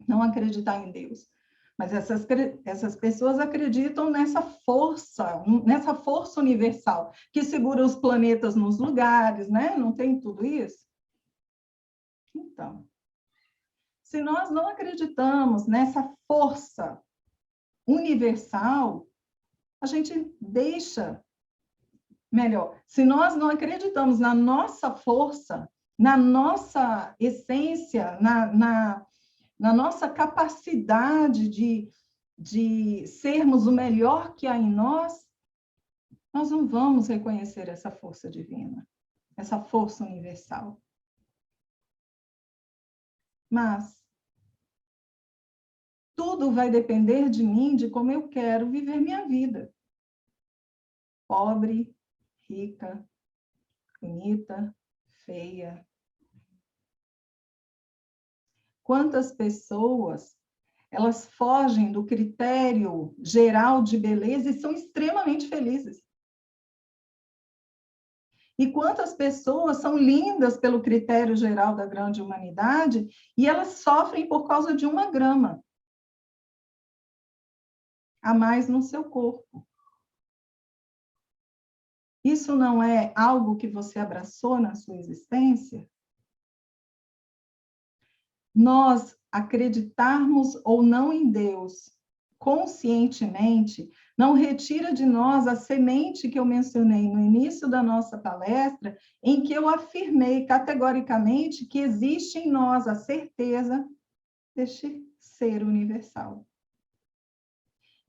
não acreditar em Deus. Mas essas pessoas acreditam nessa força universal, que segura os planetas nos lugares, né? Não tem tudo isso? Então, se nós não acreditamos nessa força universal, a gente deixa, melhor, se nós não acreditamos na nossa força, na nossa essência, na nossa capacidade de sermos o melhor que há em nós, nós não vamos reconhecer essa força divina, essa força universal. Mas tudo vai depender de mim, de como eu quero viver minha vida. Pobre, rica, bonita, feia. Quantas pessoas, elas fogem do critério geral de beleza e são extremamente felizes. E quantas pessoas são lindas pelo critério geral da grande humanidade e elas sofrem por causa de uma grama a mais no seu corpo. Isso não é algo que você abraçou na sua existência? Nós acreditarmos ou não em Deus conscientemente, não retira de nós a semente que eu mencionei no início da nossa palestra, em que eu afirmei categoricamente que existe em nós a certeza deste ser universal.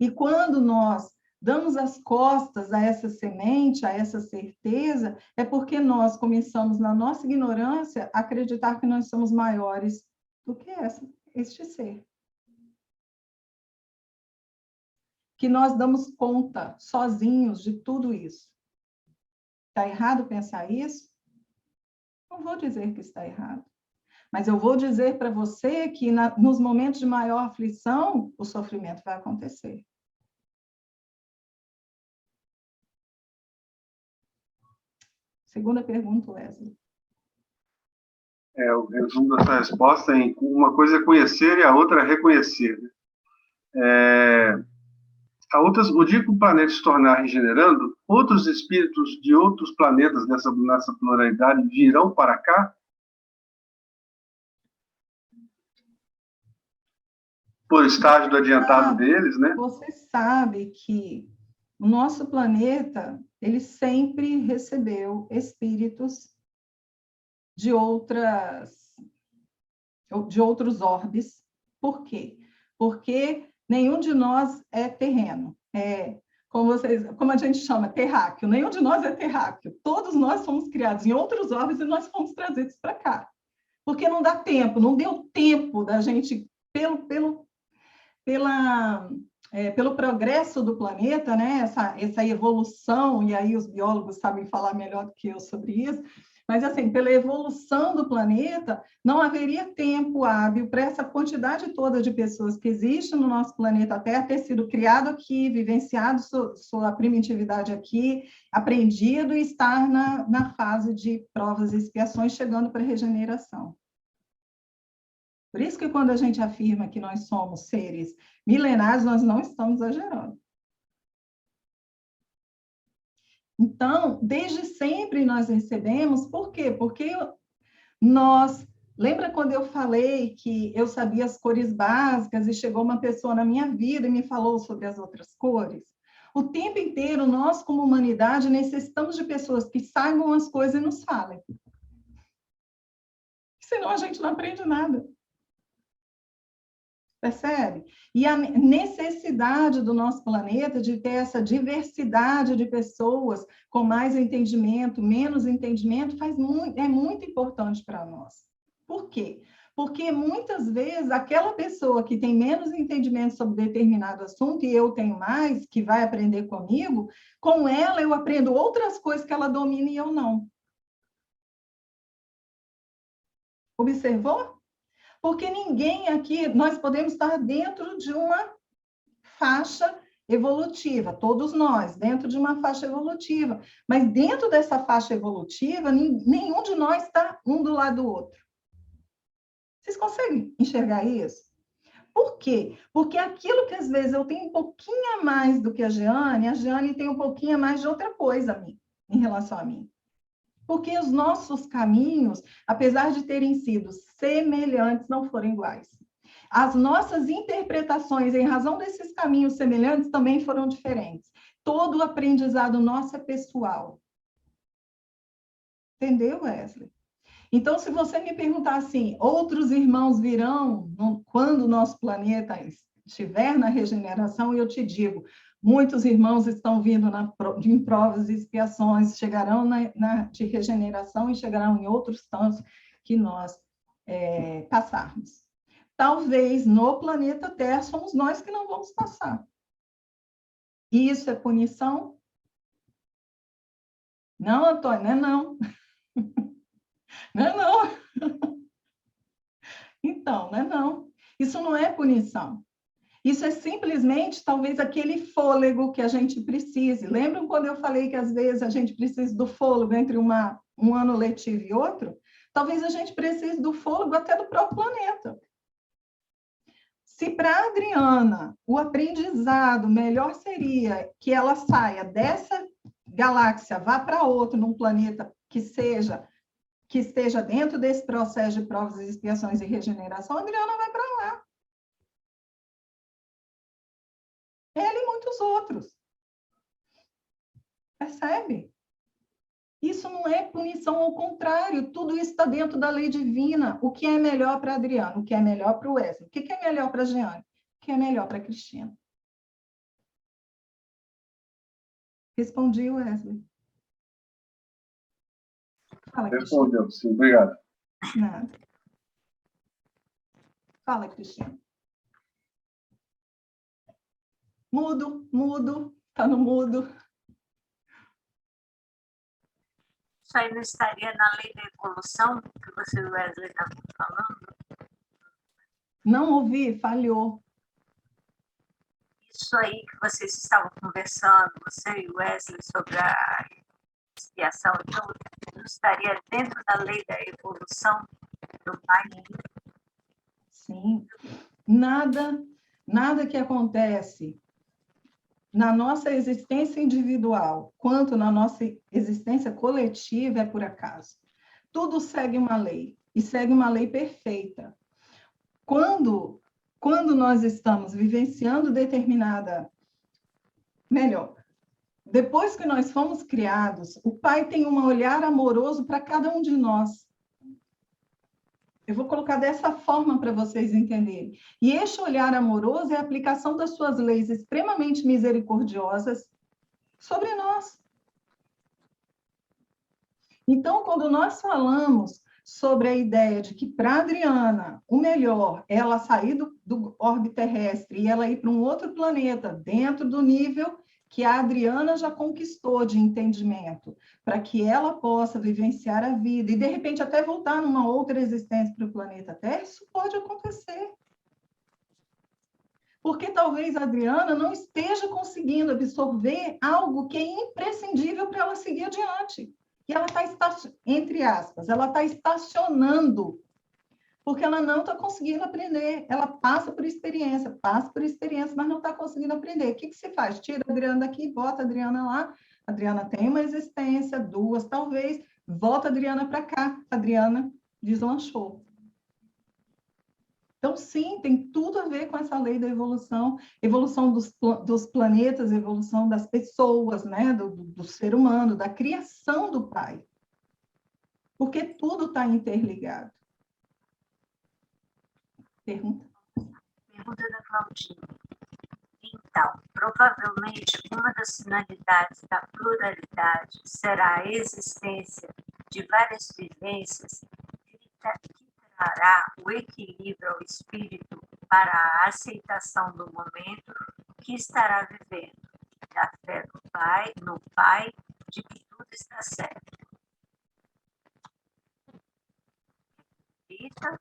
E quando nós damos as costas a essa semente, a essa certeza, é porque nós começamos, na nossa ignorância, a acreditar que nós somos maiores do que este ser. Que nós damos conta, sozinhos, de tudo isso. Está errado pensar isso? Não vou dizer que está errado. Mas eu vou dizer para você que nos momentos de maior aflição, o sofrimento vai acontecer. Segunda pergunta, Wesley. Eu resumo essa resposta em uma coisa é conhecer e a outra é reconhecer. O dia que o planeta se tornar regenerando, outros espíritos de outros planetas nessa pluralidade virão para cá? Por estágio do adiantado deles, né? Você sabe que o nosso planeta, ele sempre recebeu espíritos de outros orbes. Por quê? Porque nenhum de nós é terreno. Como a gente chama, terráqueo. Nenhum de nós é terráqueo. Todos nós fomos criados em outros orbes e nós fomos trazidos para cá. Porque não dá tempo, não deu tempo da gente, pelo progresso do planeta, né? essa evolução, e aí os biólogos sabem falar melhor do que eu sobre isso, mas, assim, pela evolução do planeta, não haveria tempo hábil para essa quantidade toda de pessoas que existe no nosso planeta Terra ter sido criado aqui, vivenciado sua primitividade aqui, aprendido e estar na fase de provas e expiações, chegando para a regeneração. Por isso que quando a gente afirma que nós somos seres milenares, nós não estamos exagerando. Então, desde sempre nós recebemos, por quê? Porque lembra quando eu falei que eu sabia as cores básicas e chegou uma pessoa na minha vida e me falou sobre as outras cores? O tempo inteiro, nós como humanidade necessitamos de pessoas que saibam as coisas e nos falem. Senão a gente não aprende nada. Percebe? E a necessidade do nosso planeta de ter essa diversidade de pessoas com mais entendimento, menos entendimento, é muito importante para nós. Por quê? Porque muitas vezes aquela pessoa que tem menos entendimento sobre determinado assunto e eu tenho mais, que vai aprender comigo, com ela eu aprendo outras coisas que ela domina e eu não. Observou? Porque ninguém aqui, nós podemos estar dentro de uma faixa evolutiva, todos nós, dentro de uma faixa evolutiva, mas dentro dessa faixa evolutiva, nenhum de nós está um do lado do outro. Vocês conseguem enxergar isso? Por quê? Porque aquilo que às vezes eu tenho um pouquinho a mais do que a Jeane tem um pouquinho a mais de outra coisa em relação a mim. Porque os nossos caminhos, apesar de terem sido semelhantes, não foram iguais. As nossas interpretações, em razão desses caminhos semelhantes, também foram diferentes. Todo o aprendizado nosso é pessoal. Entendeu, Wesley? Então, se você me perguntar assim, outros irmãos virão quando o nosso planeta estiver na regeneração, eu te digo, muitos irmãos estão vindo em provas e expiações, chegarão de regeneração e chegarão em outros tantos que nós passarmos. Talvez no planeta Terra somos nós que não vamos passar. E isso é punição? Não, Antônio, não é não. Não é não. Então, não é não. Isso não é punição. Isso é simplesmente, talvez, aquele fôlego que a gente precise. Lembram quando eu falei que, às vezes, a gente precisa do fôlego entre um ano letivo e outro? Talvez a gente precise do fôlego até do próprio planeta. Se para a Adriana o aprendizado melhor seria que ela saia dessa galáxia, vá para outro, num planeta que esteja dentro desse processo de provas, expiações e regeneração, a Adriana vai para lá. outros. Percebe? Isso não é punição, ao contrário, tudo isso está dentro da lei divina. O que é melhor para Adriano? O que é melhor para o Wesley? O que é melhor para a Jeane? O que é melhor para a Cristina? Respondi, Wesley. Fala, Cristina. Respondeu, sim, obrigado. Nada. Fala, Cristina. Mudo, tá no mudo. Isso aí não estaria na lei da evolução que você, Wesley, estava falando? Não ouvi, falhou. Isso aí que vocês estavam conversando, você e Wesley, sobre a expiação, então, não estaria dentro da lei da evolução do Pai? Sim. Nada que acontece na nossa existência individual, quanto na nossa existência coletiva, é por acaso. Tudo segue uma lei, e segue uma lei perfeita. Quando nós estamos vivenciando depois que nós fomos criados, o Pai tem um olhar amoroso para cada um de nós. Eu vou colocar dessa forma para vocês entenderem. E este olhar amoroso é a aplicação das suas leis extremamente misericordiosas sobre nós. Então, quando nós falamos sobre a ideia de que para a Adriana, o melhor é ela sair do orbe terrestre e ela ir para um outro planeta, dentro do nível que a Adriana já conquistou de entendimento, para que ela possa vivenciar a vida e, de repente, até voltar numa outra existência para o planeta Terra, isso pode acontecer. Porque talvez a Adriana não esteja conseguindo absorver algo que é imprescindível para ela seguir adiante. E ela está, entre aspas, ela está estacionando, porque ela não está conseguindo aprender. Ela passa por experiência, mas não está conseguindo aprender. O que se faz? Tira a Adriana daqui, bota a Adriana lá. A Adriana tem uma existência, duas talvez, volta a Adriana para cá. A Adriana deslanchou. Então, sim, tem tudo a ver com essa lei da evolução dos planetas, evolução das pessoas, né? do ser humano, da criação do Pai. Porque tudo está interligado. Pergunta? Pergunta da Claudinha. Então, provavelmente, uma das finalidades da pluralidade será a existência de várias vivências que trará o equilíbrio ao espírito para a aceitação do momento que estará vivendo, da fé no Pai, de que tudo está certo. Rita,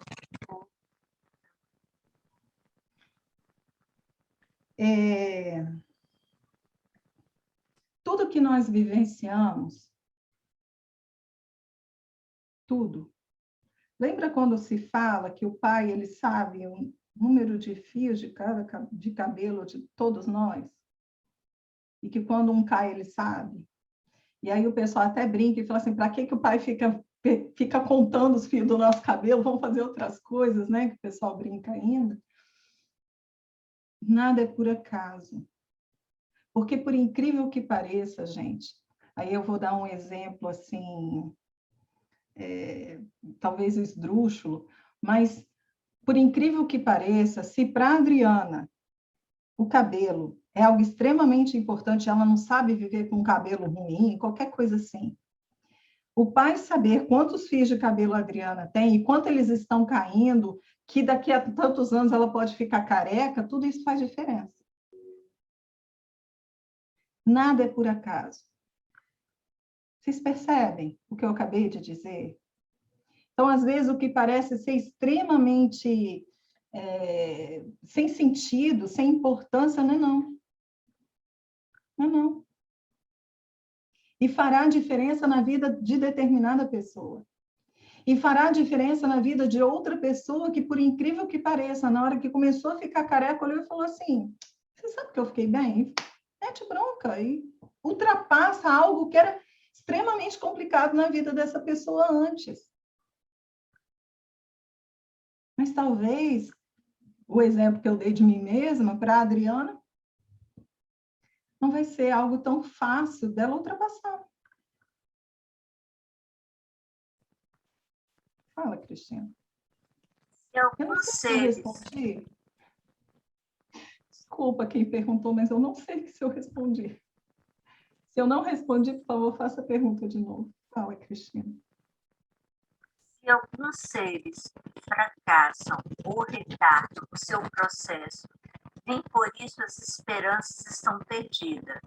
Tudo que nós vivenciamos, tudo. Lembra quando se fala que o Pai, ele sabe o número de fios de cabelo de todos nós? E que quando um cai, ele sabe? E aí o pessoal até brinca e fala assim, para que o Pai fica contando os fios do nosso cabelo? Vamos fazer outras coisas, né? Que o pessoal brinca ainda. Nada é por acaso. Porque, por incrível que pareça, gente, aí eu vou dar um exemplo, assim, talvez esdrúxulo, mas, por incrível que pareça, se para a Adriana o cabelo é algo extremamente importante, ela não sabe viver com um cabelo ruim, qualquer coisa assim, o Pai saber quantos fios de cabelo a Adriana tem e quanto eles estão caindo, que daqui a tantos anos ela pode ficar careca, tudo isso faz diferença. Nada é por acaso. Vocês percebem o que eu acabei de dizer? Então, às vezes, o que parece ser extremamente sem sentido, sem importância, não é não. Não é não. E fará diferença na vida de determinada pessoa. E fará diferença na vida de outra pessoa que, por incrível que pareça, na hora que começou a ficar careca, olhou e falou assim, você sabe que eu fiquei bem? Mete bronca e ultrapassa algo que era extremamente complicado na vida dessa pessoa antes. Mas talvez, o exemplo que eu dei de mim mesma, para a Adriana, não vai ser algo tão fácil dela ultrapassar. Fala, Cristina. Eu não sei se eu respondi. Desculpa quem perguntou, mas eu não sei se eu respondi. Se eu não respondi, por favor, faça a pergunta de novo. Fala, Cristina. Se alguns seres fracassam ou retardam o seu processo, nem por isso as esperanças estão perdidas,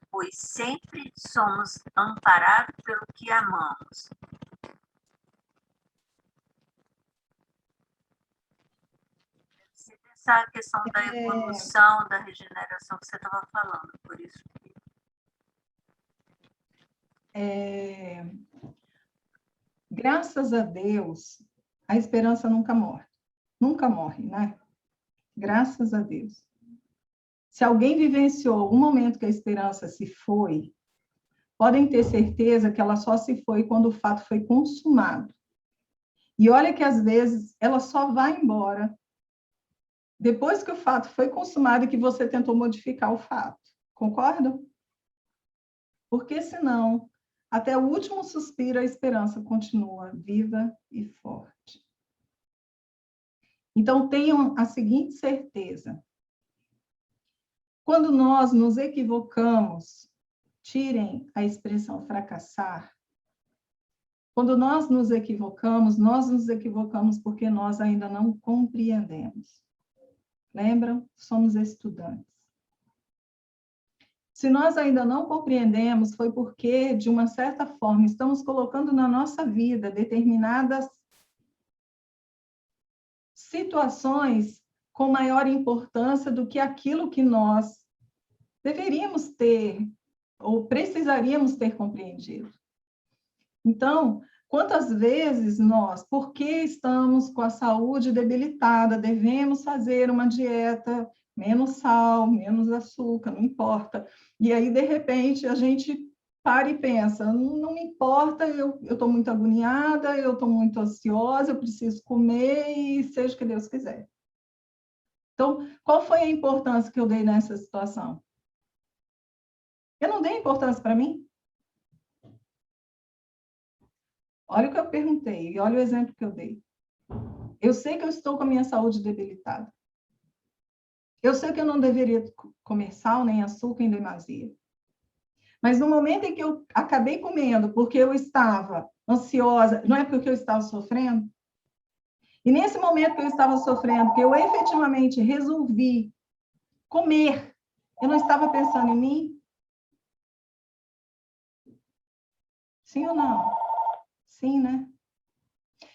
pois sempre somos amparados pelo que amamos. Essa questão da evolução, da regeneração que você estava falando, por isso que... Graças a Deus, a esperança nunca morre. Nunca morre, né? Graças a Deus. Se alguém vivenciou um momento que a esperança se foi, podem ter certeza que ela só se foi quando o fato foi consumado. E olha que, às vezes, ela só vai embora depois que o fato foi consumado e que você tentou modificar o fato. Concordam? Porque, senão, até o último suspiro, a esperança continua viva e forte. Então, tenham a seguinte certeza. Quando nós nos equivocamos, tirem a expressão fracassar. Quando nós nos equivocamos porque nós ainda não compreendemos. Lembram? Somos estudantes. Se nós ainda não compreendemos, foi porque, de uma certa forma, estamos colocando na nossa vida determinadas situações com maior importância do que aquilo que nós deveríamos ter ou precisaríamos ter compreendido. Então, quantas vezes nós, porque estamos com a saúde debilitada, devemos fazer uma dieta, menos sal, menos açúcar, não importa. E aí, de repente, a gente para e pensa, não me importa, eu estou muito agoniada, eu estou muito ansiosa, eu preciso comer e seja o que Deus quiser. Então, qual foi a importância que eu dei nessa situação? Eu não dei importância para mim? Olha o que eu perguntei e olha o exemplo que eu dei. Eu sei que eu estou com a minha saúde debilitada. Eu sei que eu não deveria comer sal nem açúcar em demasia. Mas no momento em que eu acabei comendo porque eu estava ansiosa, não é porque eu estava sofrendo? E nesse momento que eu estava sofrendo, que eu efetivamente resolvi comer, eu não estava pensando em mim? Sim ou não? Sim, né?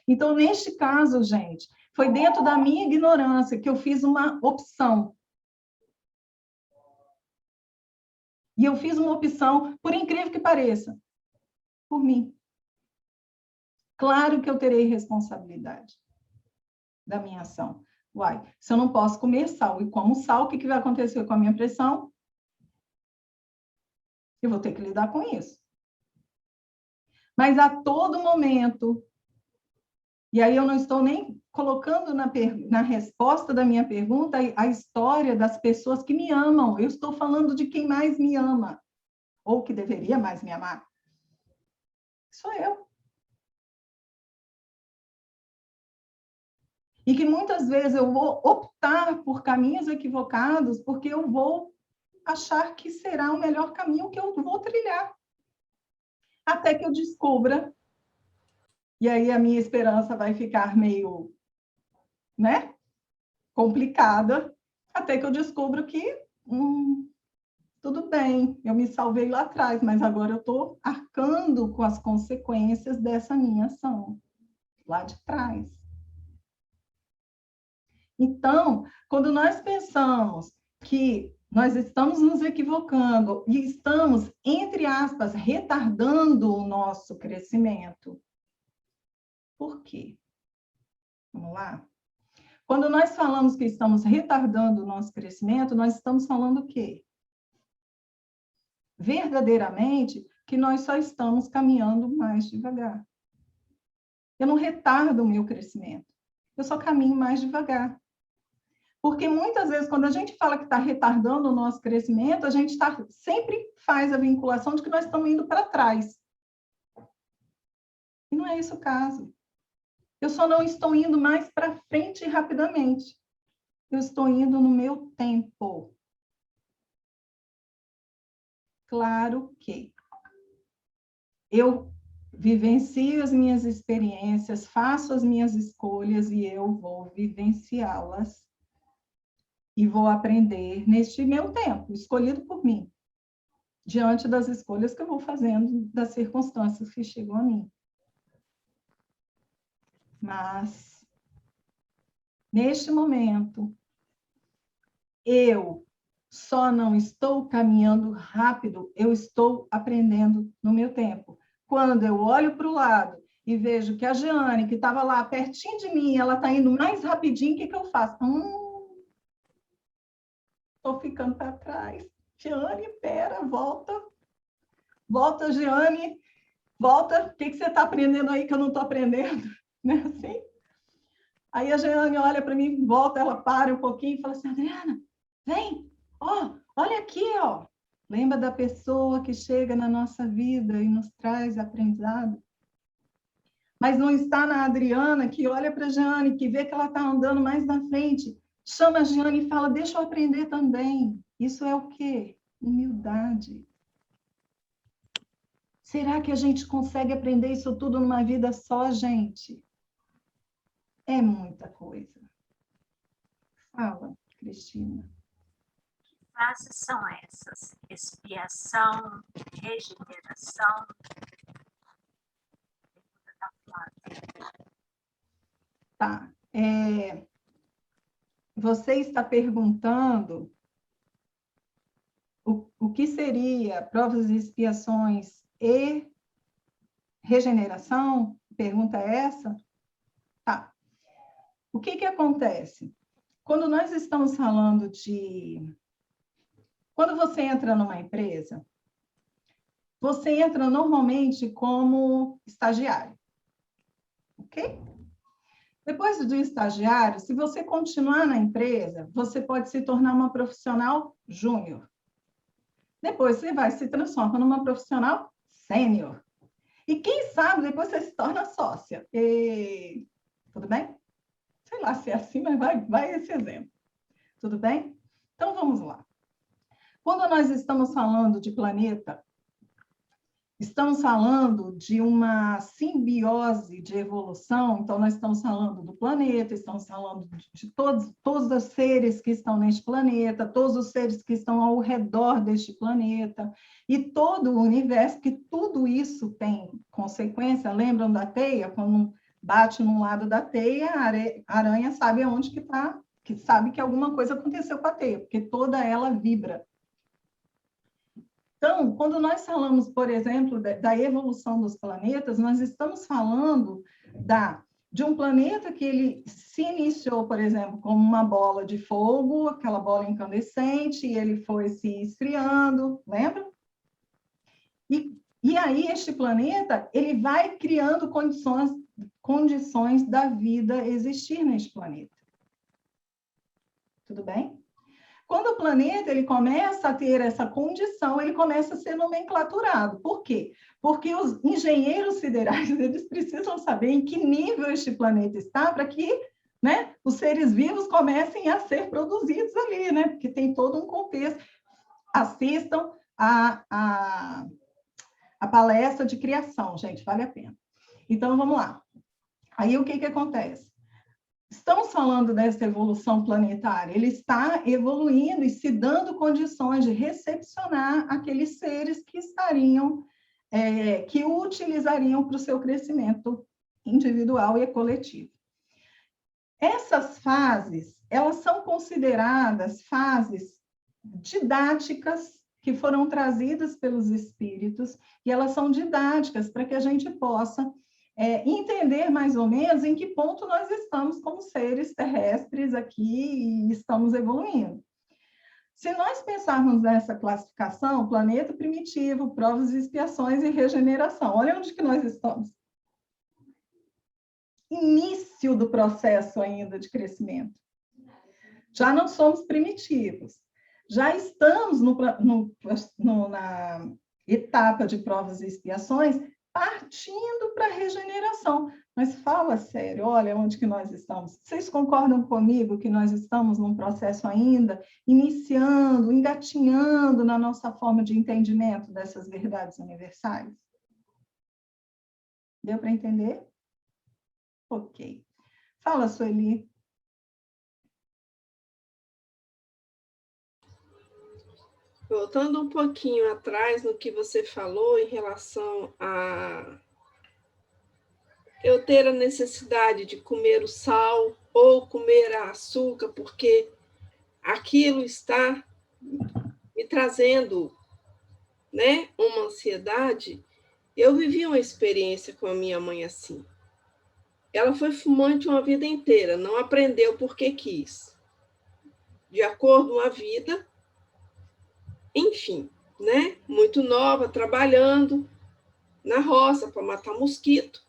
Então, neste caso, gente, foi dentro da minha ignorância que eu fiz uma opção. E eu fiz uma opção, por incrível que pareça, por mim. Claro que eu terei responsabilidade da minha ação. Uai, se eu não posso comer sal e como sal, o que vai acontecer com a minha pressão? Eu vou ter que lidar com isso. Mas a todo momento, e aí eu não estou nem colocando na resposta da minha pergunta a história das pessoas que me amam. Eu estou falando de quem mais me ama, ou que deveria mais me amar. Sou eu. E que muitas vezes eu vou optar por caminhos equivocados porque eu vou achar que será o melhor caminho que eu vou trilhar. Até que eu descubra, e aí a minha esperança vai ficar meio, né, complicada, até que eu descubro que, tudo bem, eu me salvei lá atrás, mas agora eu estou arcando com as consequências dessa minha ação, lá de trás. Então, quando nós pensamos que nós estamos nos equivocando e estamos, entre aspas, retardando o nosso crescimento, por quê? Vamos lá? Quando nós falamos que estamos retardando o nosso crescimento, nós estamos falando o quê? Verdadeiramente, que nós só estamos caminhando mais devagar. Eu não retardo o meu crescimento, eu só caminho mais devagar. Porque muitas vezes, quando a gente fala que está retardando o nosso crescimento, a gente sempre faz a vinculação de que nós estamos indo para trás. E não é esse o caso. Eu só não estou indo mais para frente rapidamente. Eu estou indo no meu tempo. Claro que eu vivencio as minhas experiências, faço as minhas escolhas e eu vou vivenciá-las e vou aprender neste meu tempo, escolhido por mim, diante das escolhas que eu vou fazendo, das circunstâncias que chegam a mim. Mas, neste momento, eu só não estou caminhando rápido, eu estou aprendendo no meu tempo. Quando eu olho para o lado e vejo que a Jeane, que estava lá pertinho de mim, ela está indo mais rapidinho, o que eu faço? Estou ficando para trás. Jeane, pera, volta. Volta, Jeane, volta. O que você está aprendendo aí que eu não estou aprendendo? Não é assim? Aí a Jeane olha para mim, volta, ela para um pouquinho e fala assim, Adriana, vem, olha aqui, ó. Lembra da pessoa que chega na nossa vida e nos traz aprendizado? Mas não está na Adriana, que olha para a Jeane, que vê que ela está andando mais na frente, chama a Jeane e fala, deixa eu aprender também. Isso é o quê? Humildade. Será que a gente consegue aprender isso tudo numa vida só, gente? É muita coisa. Fala, Cristina. Que fases são essas? Expiação, regeneração. Tá. Você está perguntando o que seria provas e expiações e regeneração? Pergunta essa? Tá. O que acontece? Quando nós estamos falando de... Quando você entra numa empresa, você entra normalmente como estagiário. Ok? Depois do estagiário, se você continuar na empresa, você pode se tornar uma profissional júnior. Depois você vai se transformar numa profissional sênior. E quem sabe depois você se torna sócia. Tudo bem? Sei lá se é assim, mas vai esse exemplo. Tudo bem? Então, vamos lá. Quando nós estamos falando de planeta, estamos falando de uma simbiose de evolução, então nós estamos falando do planeta, estamos falando de todos os seres que estão neste planeta, todos os seres que estão ao redor deste planeta, e todo o universo, que tudo isso tem consequência. Lembram da teia? Quando bate num lado da teia, a aranha sabe aonde que está, que sabe que alguma coisa aconteceu com a teia, porque toda ela vibra. Então, quando nós falamos, por exemplo, da evolução dos planetas, nós estamos falando de um planeta que ele se iniciou, por exemplo, como uma bola de fogo, aquela bola incandescente, e ele foi se esfriando, lembra? E aí, este planeta, ele vai criando condições da vida existir neste planeta. Tudo bem? Quando o planeta ele começa a ter essa condição, ele começa a ser nomenclaturado. Por quê? Porque os engenheiros siderais eles precisam saber em que nível este planeta está para que, né, os seres vivos comecem a ser produzidos ali, né? Porque tem todo um contexto. Assistam a palestra de criação, gente, vale a pena. Então, vamos lá. Aí, o que acontece? Estamos falando dessa evolução planetária, ele está evoluindo e se dando condições de recepcionar aqueles seres que estariam, que o utilizariam para o seu crescimento individual e coletivo. Essas fases, elas são consideradas fases didáticas que foram trazidas pelos espíritos, e elas são didáticas para que a gente possa entender mais ou menos em que ponto nós estamos como seres terrestres aqui e estamos evoluindo. Se nós pensarmos nessa classificação, planeta primitivo, provas e expiações e regeneração, olha onde que nós estamos. Início do processo ainda de crescimento. Já não somos primitivos. Já estamos na etapa de provas e expiações, partindo para a regeneração. Mas fala sério, olha onde que nós estamos. Vocês concordam comigo que nós estamos num processo ainda iniciando, engatinhando na nossa forma de entendimento dessas verdades universais? Deu para entender? Ok. Fala, Sueli. Voltando um pouquinho atrás no que você falou em relação a eu ter a necessidade de comer o sal ou comer a açúcar, porque aquilo está me trazendo, né, uma ansiedade. Eu vivi uma experiência com a minha mãe assim. Ela foi fumante uma vida inteira, não aprendeu porque quis. De acordo com a vida, enfim, né? Muito nova, trabalhando na roça para matar mosquito,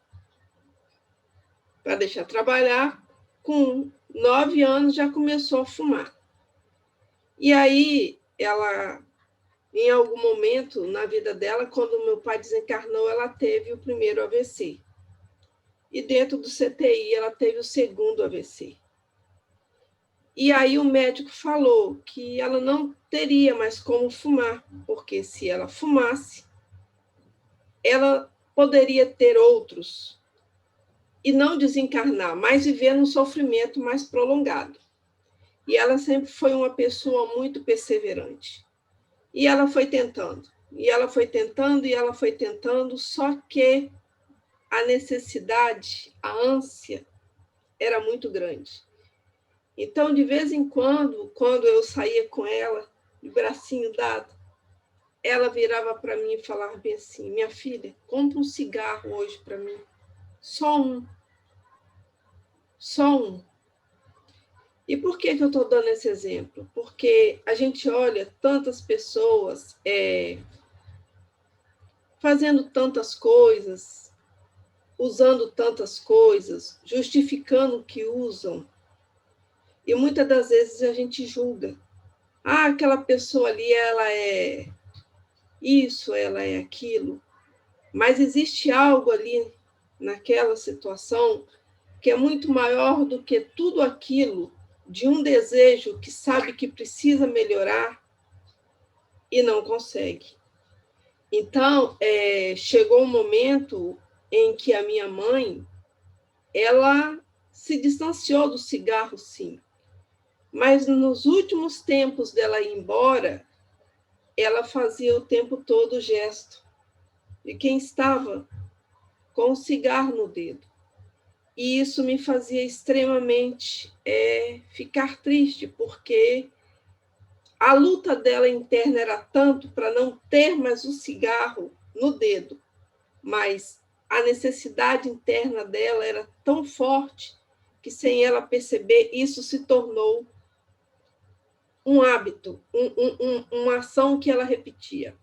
para deixar trabalhar. Com 9 anos já começou a fumar. E aí, ela, em algum momento na vida dela, quando meu pai desencarnou, ela teve o primeiro AVC. E dentro do CTI, ela teve o segundo AVC. E aí o médico falou que ela não teria mais como fumar, porque se ela fumasse, ela poderia ter outros e não desencarnar, mas viver num sofrimento mais prolongado. E ela sempre foi uma pessoa muito perseverante. E ela foi tentando, e ela foi tentando, e ela foi tentando, só que a necessidade, a ânsia, era muito grande. Então, de vez em quando eu saía com ela, de bracinho dado, ela virava para mim e falava bem assim: minha filha, compra um cigarro hoje para mim. Só um. Só um. E por que eu estou dando esse exemplo? Porque a gente olha tantas pessoas fazendo tantas coisas, usando tantas coisas, justificando o que usam. E muitas das vezes a gente julga. Ah, aquela pessoa ali, ela é isso, ela é aquilo. Mas existe algo ali naquela situação que é muito maior do que tudo aquilo, de um desejo que sabe que precisa melhorar e não consegue. Então, chegou um momento em que a minha mãe, ela se distanciou do cigarro, sim. Mas nos últimos tempos dela ir embora, ela fazia o tempo todo o gesto de quem estava com o cigarro no dedo. E isso me fazia extremamente ficar triste, porque a luta dela interna era tanto para não ter mais o cigarro no dedo, mas a necessidade interna dela era tão forte que, sem ela perceber, isso se tornou um hábito, uma ação que ela repetia.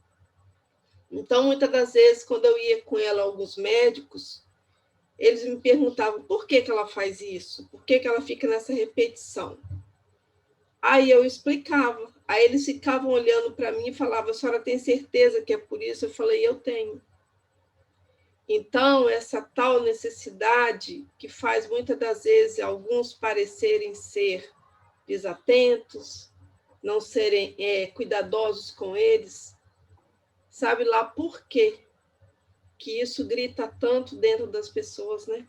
Então, muitas das vezes, quando eu ia com ela a alguns médicos, eles me perguntavam por que ela faz isso, por que ela fica nessa repetição. Aí eu explicava, aí eles ficavam olhando para mim e falavam: a senhora tem certeza que é por isso? Eu falei: eu tenho. Então, essa tal necessidade que faz muitas das vezes alguns parecerem ser desatentos, não serem cuidadosos com eles, sabe lá por quê que isso grita tanto dentro das pessoas, né?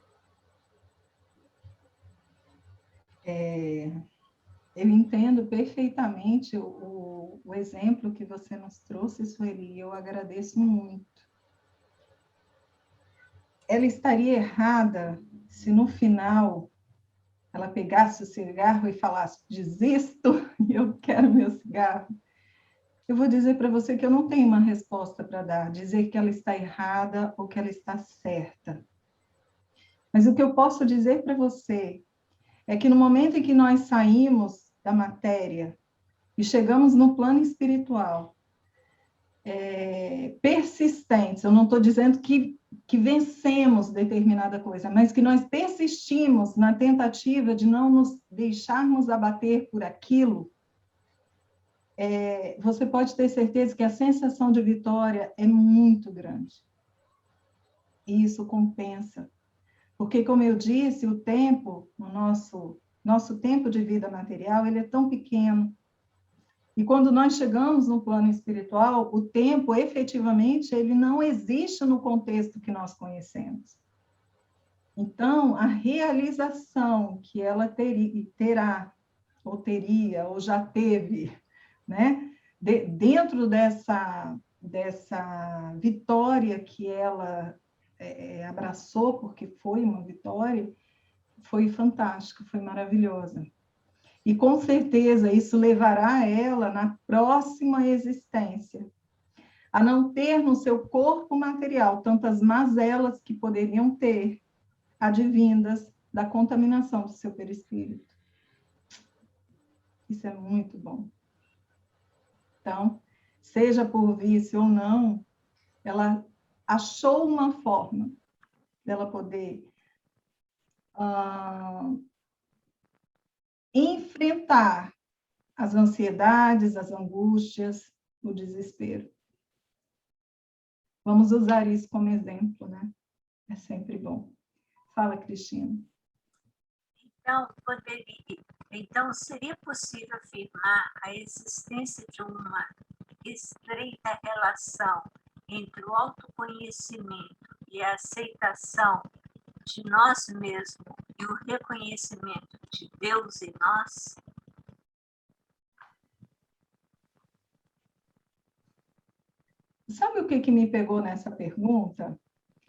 Eu entendo perfeitamente o exemplo que você nos trouxe, Sueli, e eu agradeço muito. Ela estaria errada se no final ela pegasse o cigarro e falasse: desisto, eu quero meu cigarro. Eu vou dizer para você que eu não tenho uma resposta para dar, dizer que ela está errada ou que ela está certa. Mas o que eu posso dizer para você é que no momento em que nós saímos da matéria e chegamos no plano espiritual, persistentes. Eu não estou dizendo que vencemos determinada coisa, mas que nós persistimos na tentativa de não nos deixarmos abater por aquilo, você pode ter certeza que a sensação de vitória é muito grande. E isso compensa. Porque, como eu disse, o tempo, o nosso tempo de vida material, ele é tão pequeno. E quando nós chegamos no plano espiritual, o tempo, efetivamente, ele não existe no contexto que nós conhecemos. Então, a realização que ela terá, ou teria, ou já teve, né? Dentro dessa vitória que ela abraçou, porque foi uma vitória, foi fantástica, foi maravilhosa. E, com certeza, isso levará ela, na próxima existência, a não ter no seu corpo material tantas mazelas que poderiam ter advindas da contaminação do seu perispírito. Isso é muito bom. Então, seja por vício ou não, ela achou uma forma dela poder enfrentar as ansiedades, as angústias, o desespero. Vamos usar isso como exemplo, né? É sempre bom. Fala, Cristina. Então, seria possível afirmar a existência de uma estreita relação entre o autoconhecimento e a aceitação de nós mesmos e o reconhecimento de Deus em nós? Sabe o que me pegou nessa pergunta?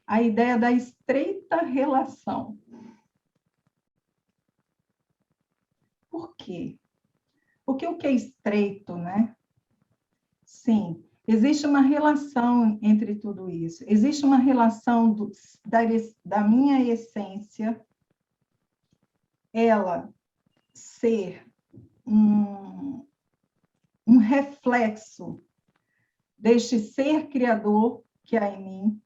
A ideia da estreita relação. Por quê? Porque o que é estreito, né? Sim, existe uma relação entre tudo isso. Existe uma relação da minha essência, ela ser um reflexo deste ser criador que há em mim,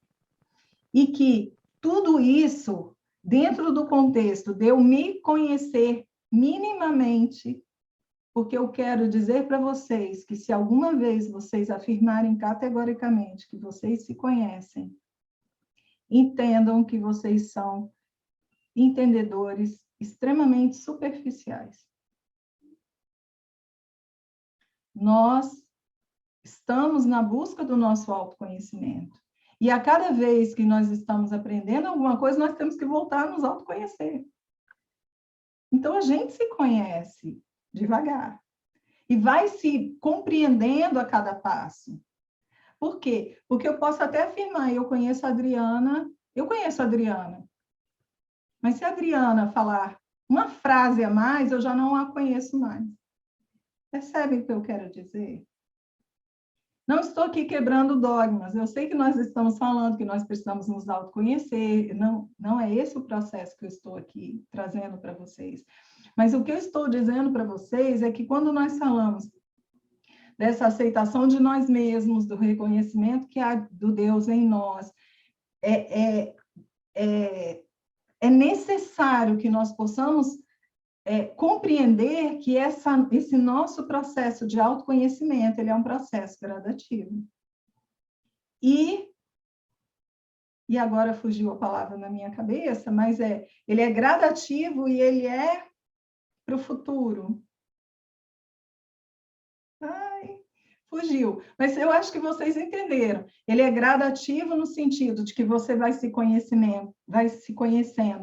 e que tudo isso, dentro do contexto de eu me conhecer minimamente, porque eu quero dizer para vocês que se alguma vez vocês afirmarem categoricamente que vocês se conhecem, entendam que vocês são entendedores extremamente superficiais. Nós estamos na busca do nosso autoconhecimento. E a cada vez que nós estamos aprendendo alguma coisa, nós temos que voltar a nos autoconhecer. Então, a gente se conhece devagar. E vai se compreendendo a cada passo. Por quê? Porque eu posso até afirmar, eu conheço a Adriana. Mas se a Adriana falar uma frase a mais, eu já não a conheço mais. Percebe o que eu quero dizer? Não estou aqui quebrando dogmas. Eu sei que nós estamos falando que nós precisamos nos autoconhecer. Não é esse o processo que eu estou aqui trazendo para vocês. Mas o que eu estou dizendo para vocês é que quando nós falamos dessa aceitação de nós mesmos, do reconhecimento que há do Deus em nós, é necessário que nós possamos compreender que esse nosso processo de autoconhecimento, ele é um processo gradativo. E agora fugiu a palavra na minha cabeça, mas ele é gradativo e ele é para o futuro. Fugiu. Mas eu acho que vocês entenderam. Ele é gradativo no sentido de que você vai se conhecendo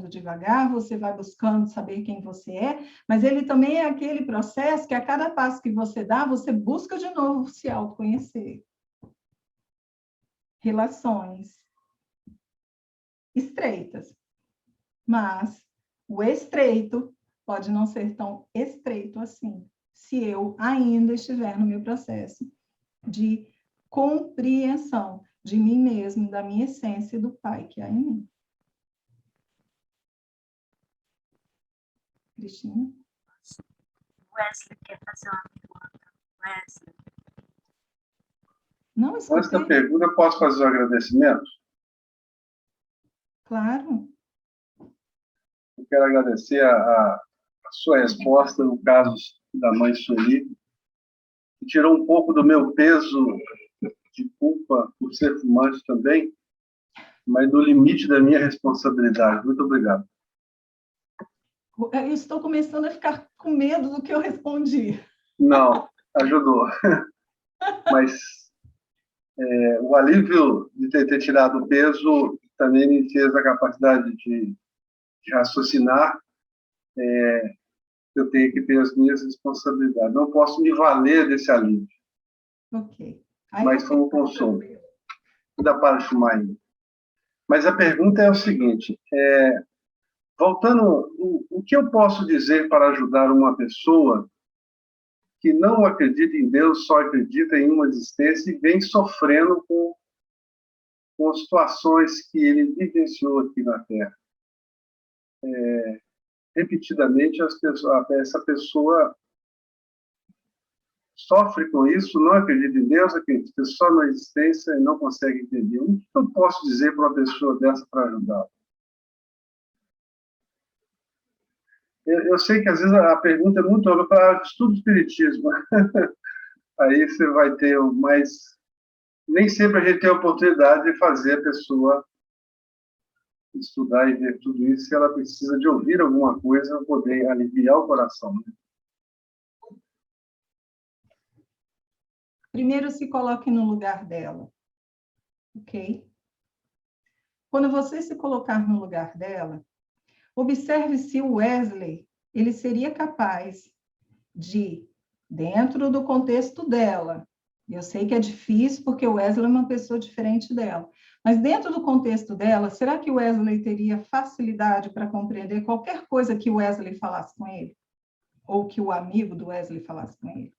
devagar, você vai buscando saber quem você é, mas ele também é aquele processo que a cada passo que você dá, você busca de novo se autoconhecer. Relações estreitas. Mas o estreito pode não ser tão estreito assim, se eu ainda estiver no meu processo de compreensão de mim mesmo, da minha essência e do Pai que há em mim. Cristina? Wesley quer fazer uma pergunta. Wesley. Não Antes da escutei. pergunta, eu posso fazer um agradecimento? Claro. Eu quero agradecer a sua resposta no caso da mãe Sueli, que tirou um pouco do meu peso de culpa por ser fumante também, mas do limite da minha responsabilidade. Muito obrigado. Eu estou começando a ficar com medo do que eu respondi. Não, ajudou. Mas o alívio de ter tirado o peso também me fez a capacidade de raciocinar. Eu tenho que ter as minhas responsabilidades. Não posso me valer desse alívio. Ok. Aí Mas foi um consolo. Ainda para fumar ainda. Mas a pergunta é o seguinte, voltando, o que eu posso dizer para ajudar uma pessoa que não acredita em Deus, só acredita em uma existência e vem sofrendo com as situações que ele vivenciou aqui na Terra? Repetidamente, essa pessoa sofre com isso, não acredita em Deus, acredita só na existência e não consegue entender. O que eu posso dizer para uma pessoa dessa para ajudá-la? Eu sei que às vezes a pergunta é muito ampla para estudo espiritismo. Aí você vai ter mais... Nem sempre a gente tem a oportunidade de fazer a pessoa estudar e ver tudo isso, se ela precisa de ouvir alguma coisa para poder aliviar o coração. Né? Primeiro se coloque no lugar dela, ok? Quando você se colocar no lugar dela, observe se o Wesley, ele seria capaz de, dentro do contexto dela, eu sei que é difícil porque o Wesley é uma pessoa diferente dela, mas dentro do contexto dela, será que o Wesley teria facilidade para compreender qualquer coisa que o Wesley falasse com ele? Ou que o amigo do Wesley falasse com ele?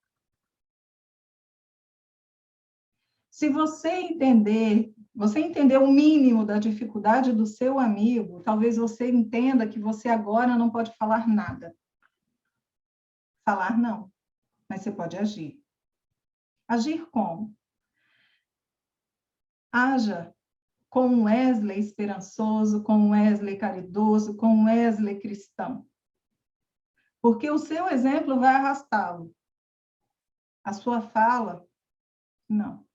Se você entender o mínimo da dificuldade do seu amigo, talvez você entenda que você agora não pode falar nada. Falar não, mas você pode agir. Agir como? Haja com um Wesley esperançoso, com um Wesley caridoso, com um Wesley cristão. Porque o seu exemplo vai arrastá-lo. A sua fala, não.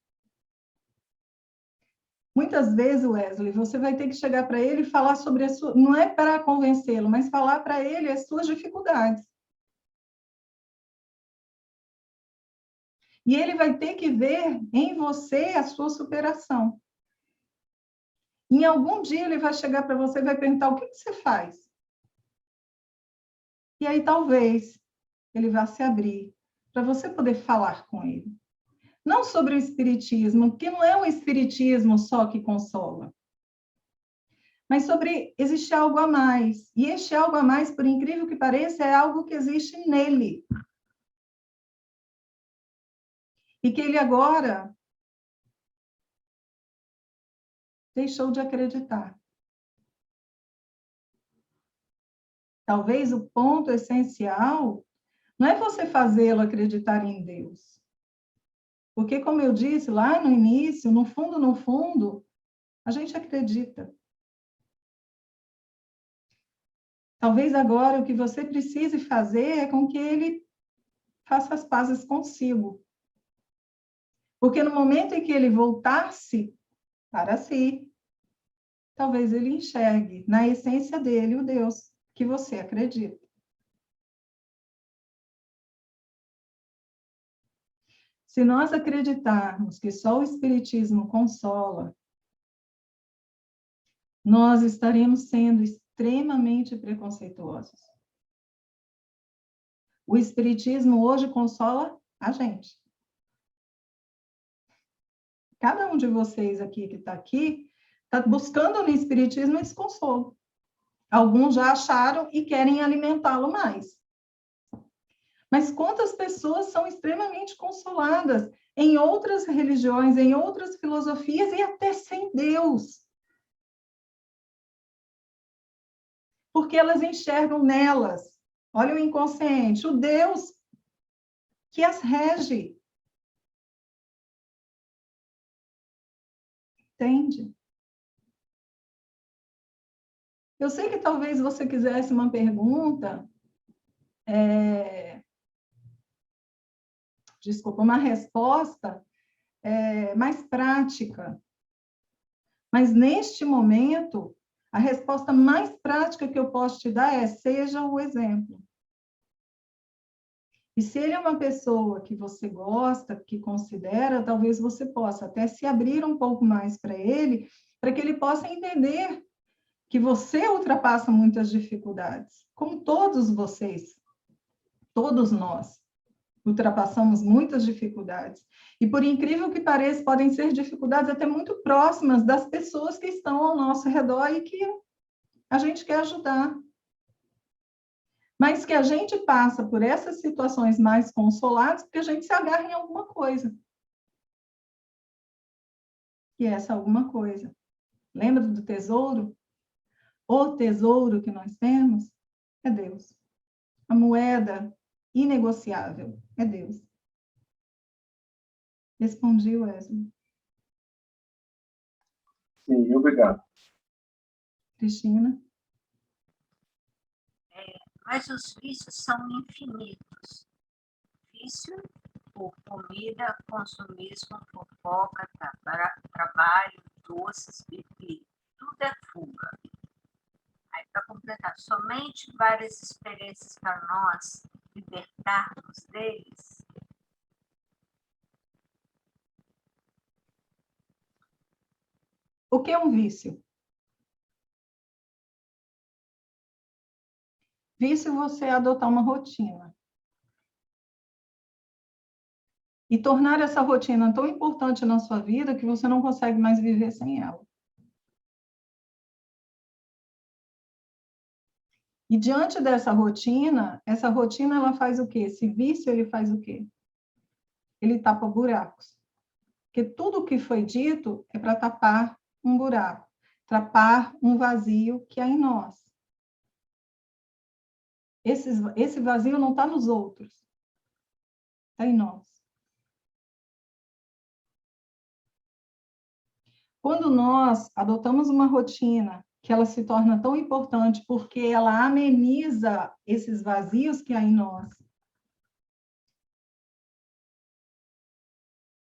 Muitas vezes, Wesley, você vai ter que chegar para ele e falar sobre a sua... Não é para convencê-lo, mas falar para ele as suas dificuldades. E ele vai ter que ver em você a sua superação. Em algum dia ele vai chegar para você e vai perguntar: o que você faz? E aí talvez ele vá se abrir para você poder falar com ele. Não sobre o espiritismo, porque não é o espiritismo só que consola. Mas sobre existe algo a mais. E este algo a mais, por incrível que pareça, é algo que existe nele. E que ele agora deixou de acreditar. Talvez o ponto essencial não é você fazê-lo acreditar em Deus. Porque, como eu disse lá no início, no fundo, a gente acredita. Talvez agora o que você precise fazer é com que ele faça as pazes consigo. Porque no momento em que ele voltar-se para si, talvez ele enxergue na essência dele o Deus que você acredita. Se nós acreditarmos que só o Espiritismo consola, nós estaremos sendo extremamente preconceituosos. O Espiritismo hoje consola a gente. Cada um de vocês aqui que está aqui, está buscando no Espiritismo esse consolo. Alguns já acharam e querem alimentá-lo mais. Mas quantas pessoas são extremamente consoladas em outras religiões, em outras filosofias e até sem Deus? Porque elas enxergam nelas, olha o inconsciente, o Deus que as rege. Entende? Eu sei que talvez você quisesse uma pergunta, uma resposta mais prática. Mas, neste momento, a resposta mais prática que eu posso te dar é: seja o exemplo. E se ele é uma pessoa que você gosta, que considera, talvez você possa até se abrir um pouco mais para ele, para que ele possa entender que você ultrapassa muitas dificuldades, como todos vocês, todos nós, ultrapassamos muitas dificuldades. E, por incrível que pareça, podem ser dificuldades até muito próximas das pessoas que estão ao nosso redor e que a gente quer ajudar. Mas que a gente passa por essas situações mais consoladas porque a gente se agarra em alguma coisa. E essa alguma coisa. Lembra do tesouro? O tesouro que nós temos é Deus. A moeda inegociável é Deus. Respondi, Wesley. Sim, obrigado. Cristina? Mas os vícios são infinitos. Vício por comida, consumismo, fofoca, trabalho, doces, bebida. Tudo é fuga. Aí, para completar, somente várias experiências para nós libertarmos deles. O que é um vício? Vício você é adotar uma rotina. E tornar essa rotina tão importante na sua vida que você não consegue mais viver sem ela. E diante dessa rotina, essa rotina ela faz o quê? Esse vício ele faz o quê? Ele tapa buracos. Porque tudo o que foi dito é para tapar um buraco, tapar um vazio que há em nós. Esse vazio não está nos outros, está em nós. Quando nós adotamos uma rotina que ela se torna tão importante porque ela ameniza esses vazios que há em nós,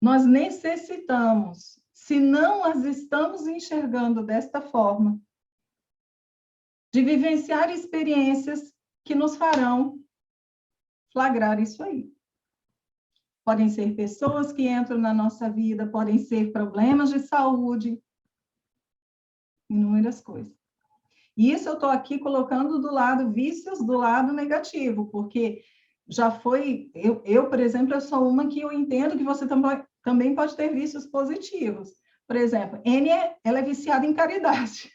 nós necessitamos, se não as estamos enxergando desta forma, de vivenciar experiências que nos farão flagrar isso aí. Podem ser pessoas que entram na nossa vida, podem ser problemas de saúde, inúmeras coisas. E isso eu estou aqui colocando do lado vícios, do lado negativo, porque já foi... Eu, por exemplo, eu sou uma que eu entendo que você também pode ter vícios positivos. Por exemplo, N, ela é viciada em caridade.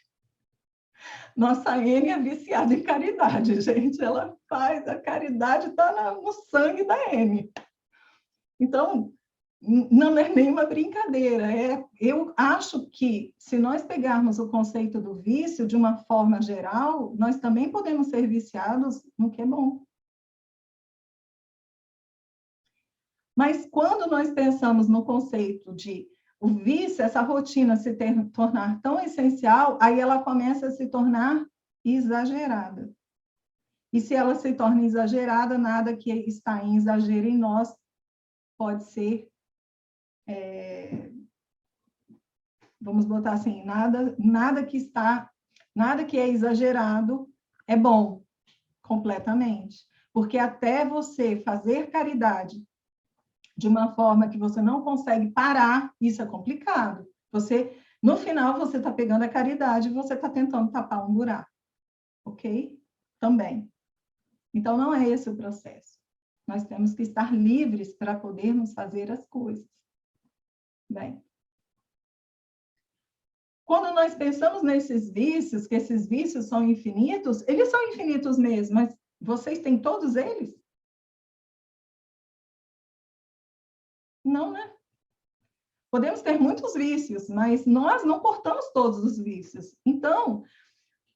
Nossa N é viciada em caridade, gente. Ela faz, a caridade está no sangue da N. Então, não é nenhuma brincadeira. Eu acho que, se nós pegarmos o conceito do vício de uma forma geral, nós também podemos ser viciados no que é bom. Mas quando nós pensamos no conceito de o vício, essa rotina se tornar tão essencial, aí ela começa a se tornar exagerada. E se ela se torna exagerada, nada que está em exagero em nós pode ser, vamos botar assim, nada que é exagerado é bom, completamente. Porque até você fazer caridade de uma forma que você não consegue parar, isso é complicado. No final, você está pegando a caridade e você está tentando tapar um buraco. Ok? Também. Então, não é esse o processo. Nós temos que estar livres para podermos fazer as coisas. Bem, quando nós pensamos nesses vícios, que esses vícios são infinitos, eles são infinitos mesmo, mas vocês têm todos eles? Não, né? Podemos ter muitos vícios, mas nós não portamos todos os vícios. Então,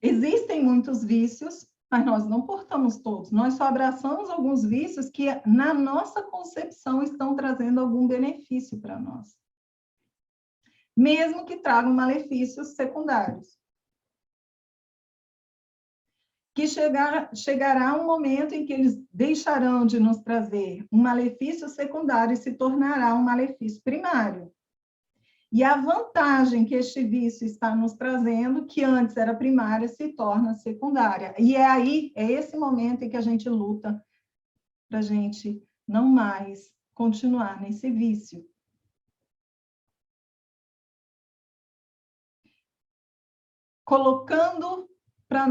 existem muitos vícios, mas nós não portamos todos. Nós só abraçamos alguns vícios que, na nossa concepção, estão trazendo algum benefício para nós. mesmo que tragam malefícios secundários. Que chegará um momento em que eles deixarão de nos trazer um malefício secundário e se tornará um malefício primário. E a vantagem que este vício está nos trazendo, que antes era primária, se torna secundária. E é esse momento em que a gente luta para a gente não mais continuar nesse vício. Colocando para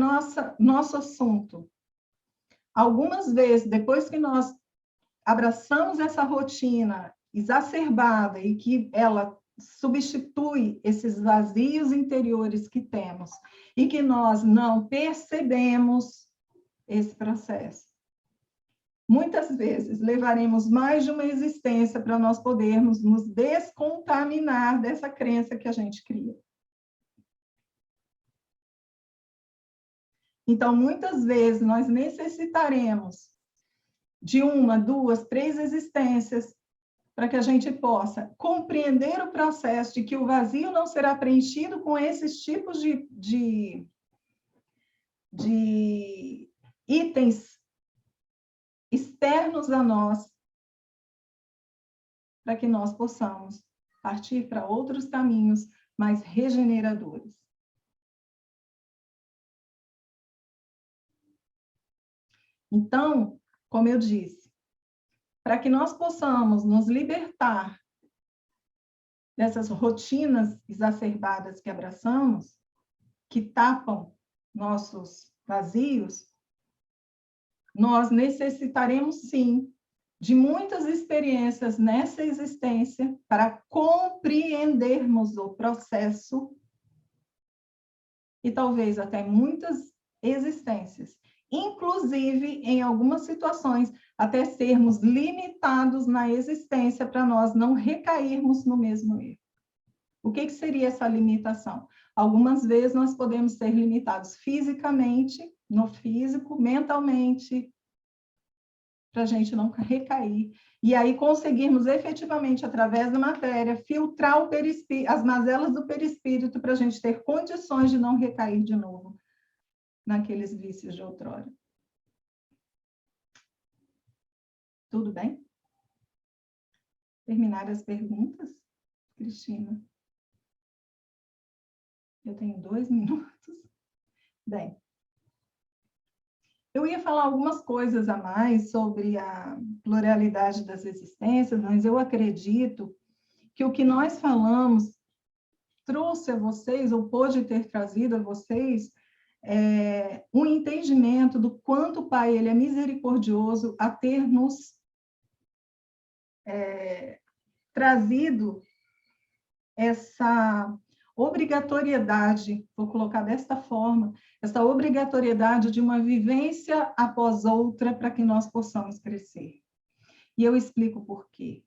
nosso assunto. Algumas vezes, depois que nós abraçamos essa rotina exacerbada e que ela substitui esses vazios interiores que temos e que nós não percebemos esse processo. Muitas vezes levaremos mais de uma existência para nós podermos nos descontaminar dessa crença que a gente cria. Então, muitas vezes, nós necessitaremos de 1, 2, 3 existências para que a gente possa compreender o processo de que o vazio não será preenchido com esses tipos de itens externos a nós, para que nós possamos partir para outros caminhos mais regeneradores. Então, como eu disse, para que nós possamos nos libertar dessas rotinas exacerbadas que abraçamos, que tapam nossos vazios, nós necessitaremos, sim, de muitas experiências nessa existência para compreendermos o processo e talvez até muitas existências. Inclusive, em algumas situações, até sermos limitados na existência para nós não recairmos no mesmo erro. O que seria essa limitação? Algumas vezes nós podemos ser limitados fisicamente, no físico, mentalmente, para a gente não recair. E aí conseguirmos efetivamente, através da matéria, filtrar as mazelas do perispírito para a gente ter condições de não recair de novo naqueles vícios de outrora. Tudo bem? Terminar as perguntas, Cristina? Eu tenho 2 minutos. Bem, eu ia falar algumas coisas a mais sobre a pluralidade das existências, mas eu acredito que o que nós falamos trouxe a vocês, ou pôde ter trazido a vocês, um entendimento do quanto o Pai ele é misericordioso a ter nos trazido essa obrigatoriedade, vou colocar desta forma, essa obrigatoriedade de uma vivência após outra para que nós possamos crescer. E eu explico por quê.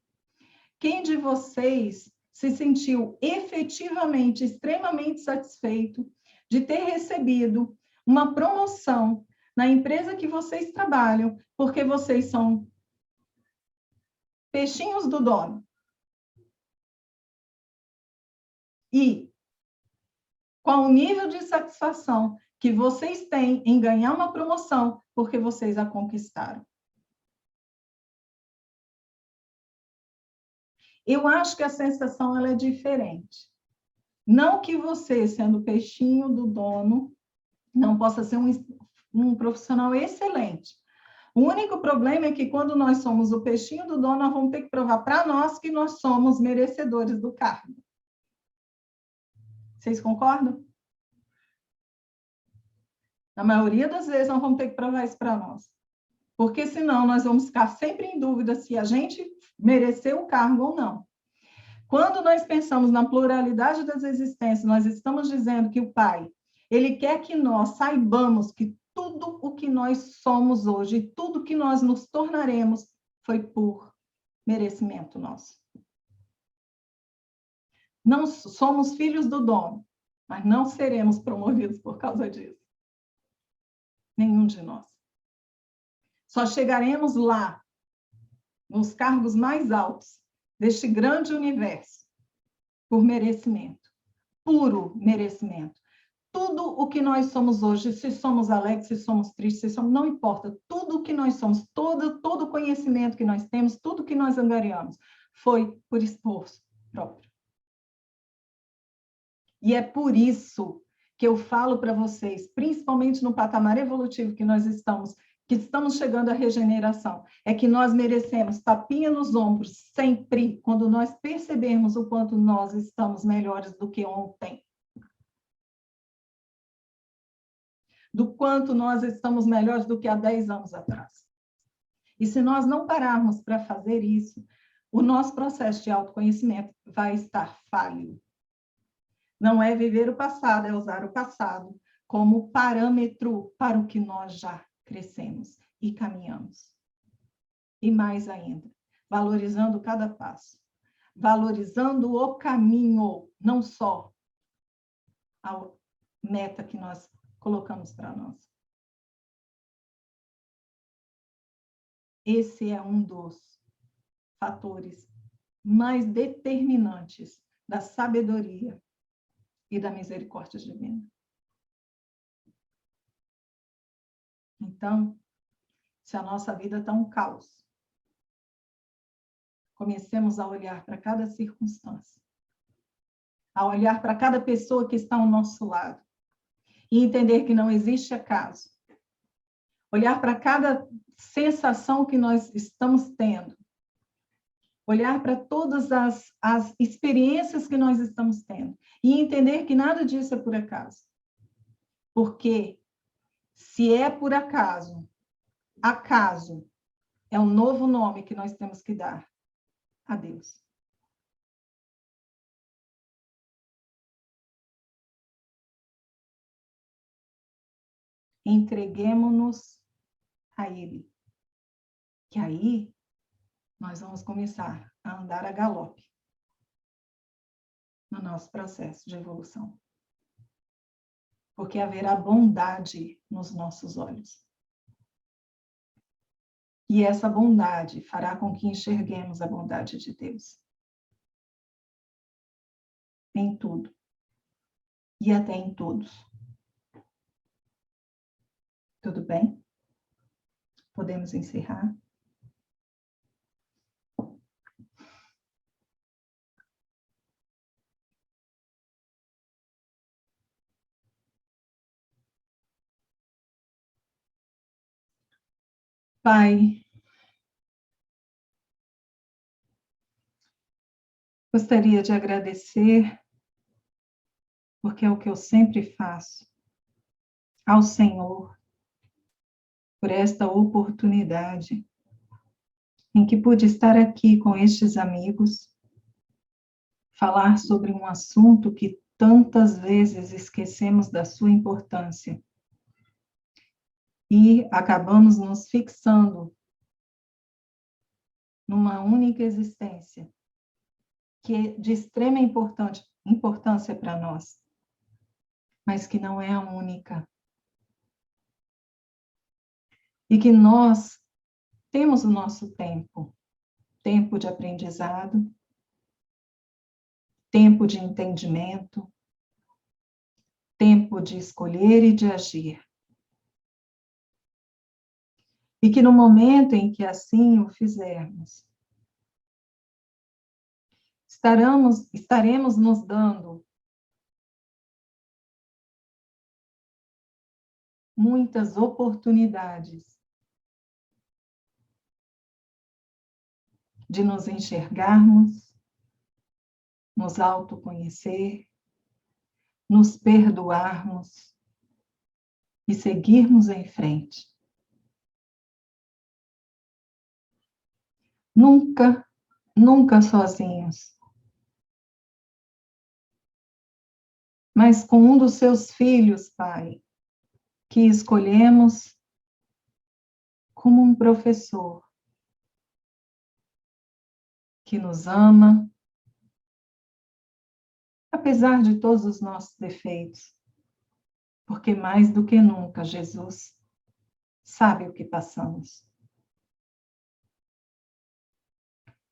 Quem de vocês se sentiu efetivamente extremamente satisfeito de ter recebido uma promoção na empresa que vocês trabalham, porque vocês são peixinhos do dono? E qual o nível de satisfação que vocês têm em ganhar uma promoção porque vocês a conquistaram? Eu acho que a sensação ela é diferente. Não que você, sendo peixinho do dono, não possa ser um profissional excelente. O único problema é que quando nós somos o peixinho do dono, nós vamos ter que provar para nós que nós somos merecedores do cargo. Vocês concordam? Na maioria das vezes, nós vamos ter que provar isso para nós. Porque senão nós vamos ficar sempre em dúvida se a gente mereceu o cargo ou não. Quando nós pensamos na pluralidade das existências, nós estamos dizendo que o Pai, Ele quer que nós saibamos que tudo o que nós somos hoje, tudo que nós nos tornaremos, foi por merecimento nosso. Não somos filhos do dono, mas não seremos promovidos por causa disso. Nenhum de nós. Só chegaremos lá, nos cargos mais altos deste grande universo, por merecimento, puro merecimento. Tudo o que nós somos hoje, se somos alegres, se somos tristes, se somos, não importa, tudo o que nós somos, todo o conhecimento que nós temos, tudo que nós angariamos, foi por esforço próprio. E é por isso que eu falo para vocês, principalmente no patamar evolutivo que nós estamos, que estamos chegando à regeneração, é que nós merecemos tapinha nos ombros sempre, quando nós percebermos o quanto nós estamos melhores do que ontem. Do quanto nós estamos melhores do que há 10 anos atrás. E se nós não pararmos para fazer isso, o nosso processo de autoconhecimento vai estar falho. Não é viver o passado, é usar o passado como parâmetro para o que nós já crescemos e caminhamos. E mais ainda, valorizando cada passo, valorizando o caminho, não só a meta que nós colocamos para nós. Esse é um dos fatores mais determinantes da sabedoria e da misericórdia divina. Então, se a nossa vida está um caos, comecemos a olhar para cada circunstância, a olhar para cada pessoa que está ao nosso lado e entender que não existe acaso. Olhar para cada sensação que nós estamos tendo. Olhar para todas as experiências que nós estamos tendo. E entender que nada disso é por acaso. Porque se é por acaso, acaso é um novo nome que nós temos que dar a Deus. Entreguemo-nos a Ele. Que aí nós vamos começar a andar a galope no nosso processo de evolução. Porque haverá bondade nos nossos olhos. E essa bondade fará com que enxerguemos a bondade de Deus. Em tudo. E até em todos. Tudo bem? Podemos encerrar? Pai, gostaria de agradecer, porque é o que eu sempre faço, ao Senhor, por esta oportunidade em que pude estar aqui com estes amigos, falar sobre um assunto que tantas vezes esquecemos da sua importância e acabamos nos fixando numa única existência, que é de extrema importância para nós, mas que não é a única. E que nós temos o nosso tempo, tempo de aprendizado, tempo de entendimento, tempo de escolher e de agir. E que no momento em que assim o fizermos, estaremos nos dando muitas oportunidades de nos enxergarmos, nos autoconhecer, nos perdoarmos e seguirmos em frente. Nunca, nunca sozinhos, mas com um dos seus filhos, Pai, que escolhemos como um professor que nos ama, apesar de todos os nossos defeitos, porque mais do que nunca Jesus sabe o que passamos.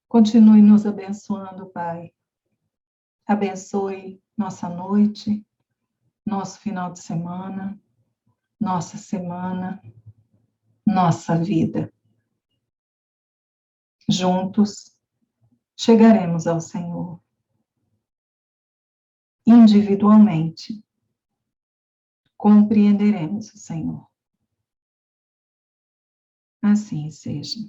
Continue nos abençoando, Pai, abençoe nossa noite, nosso final de semana, nossa semana, nossa vida. Juntos, chegaremos ao Senhor. Individualmente, compreenderemos o Senhor. Assim seja.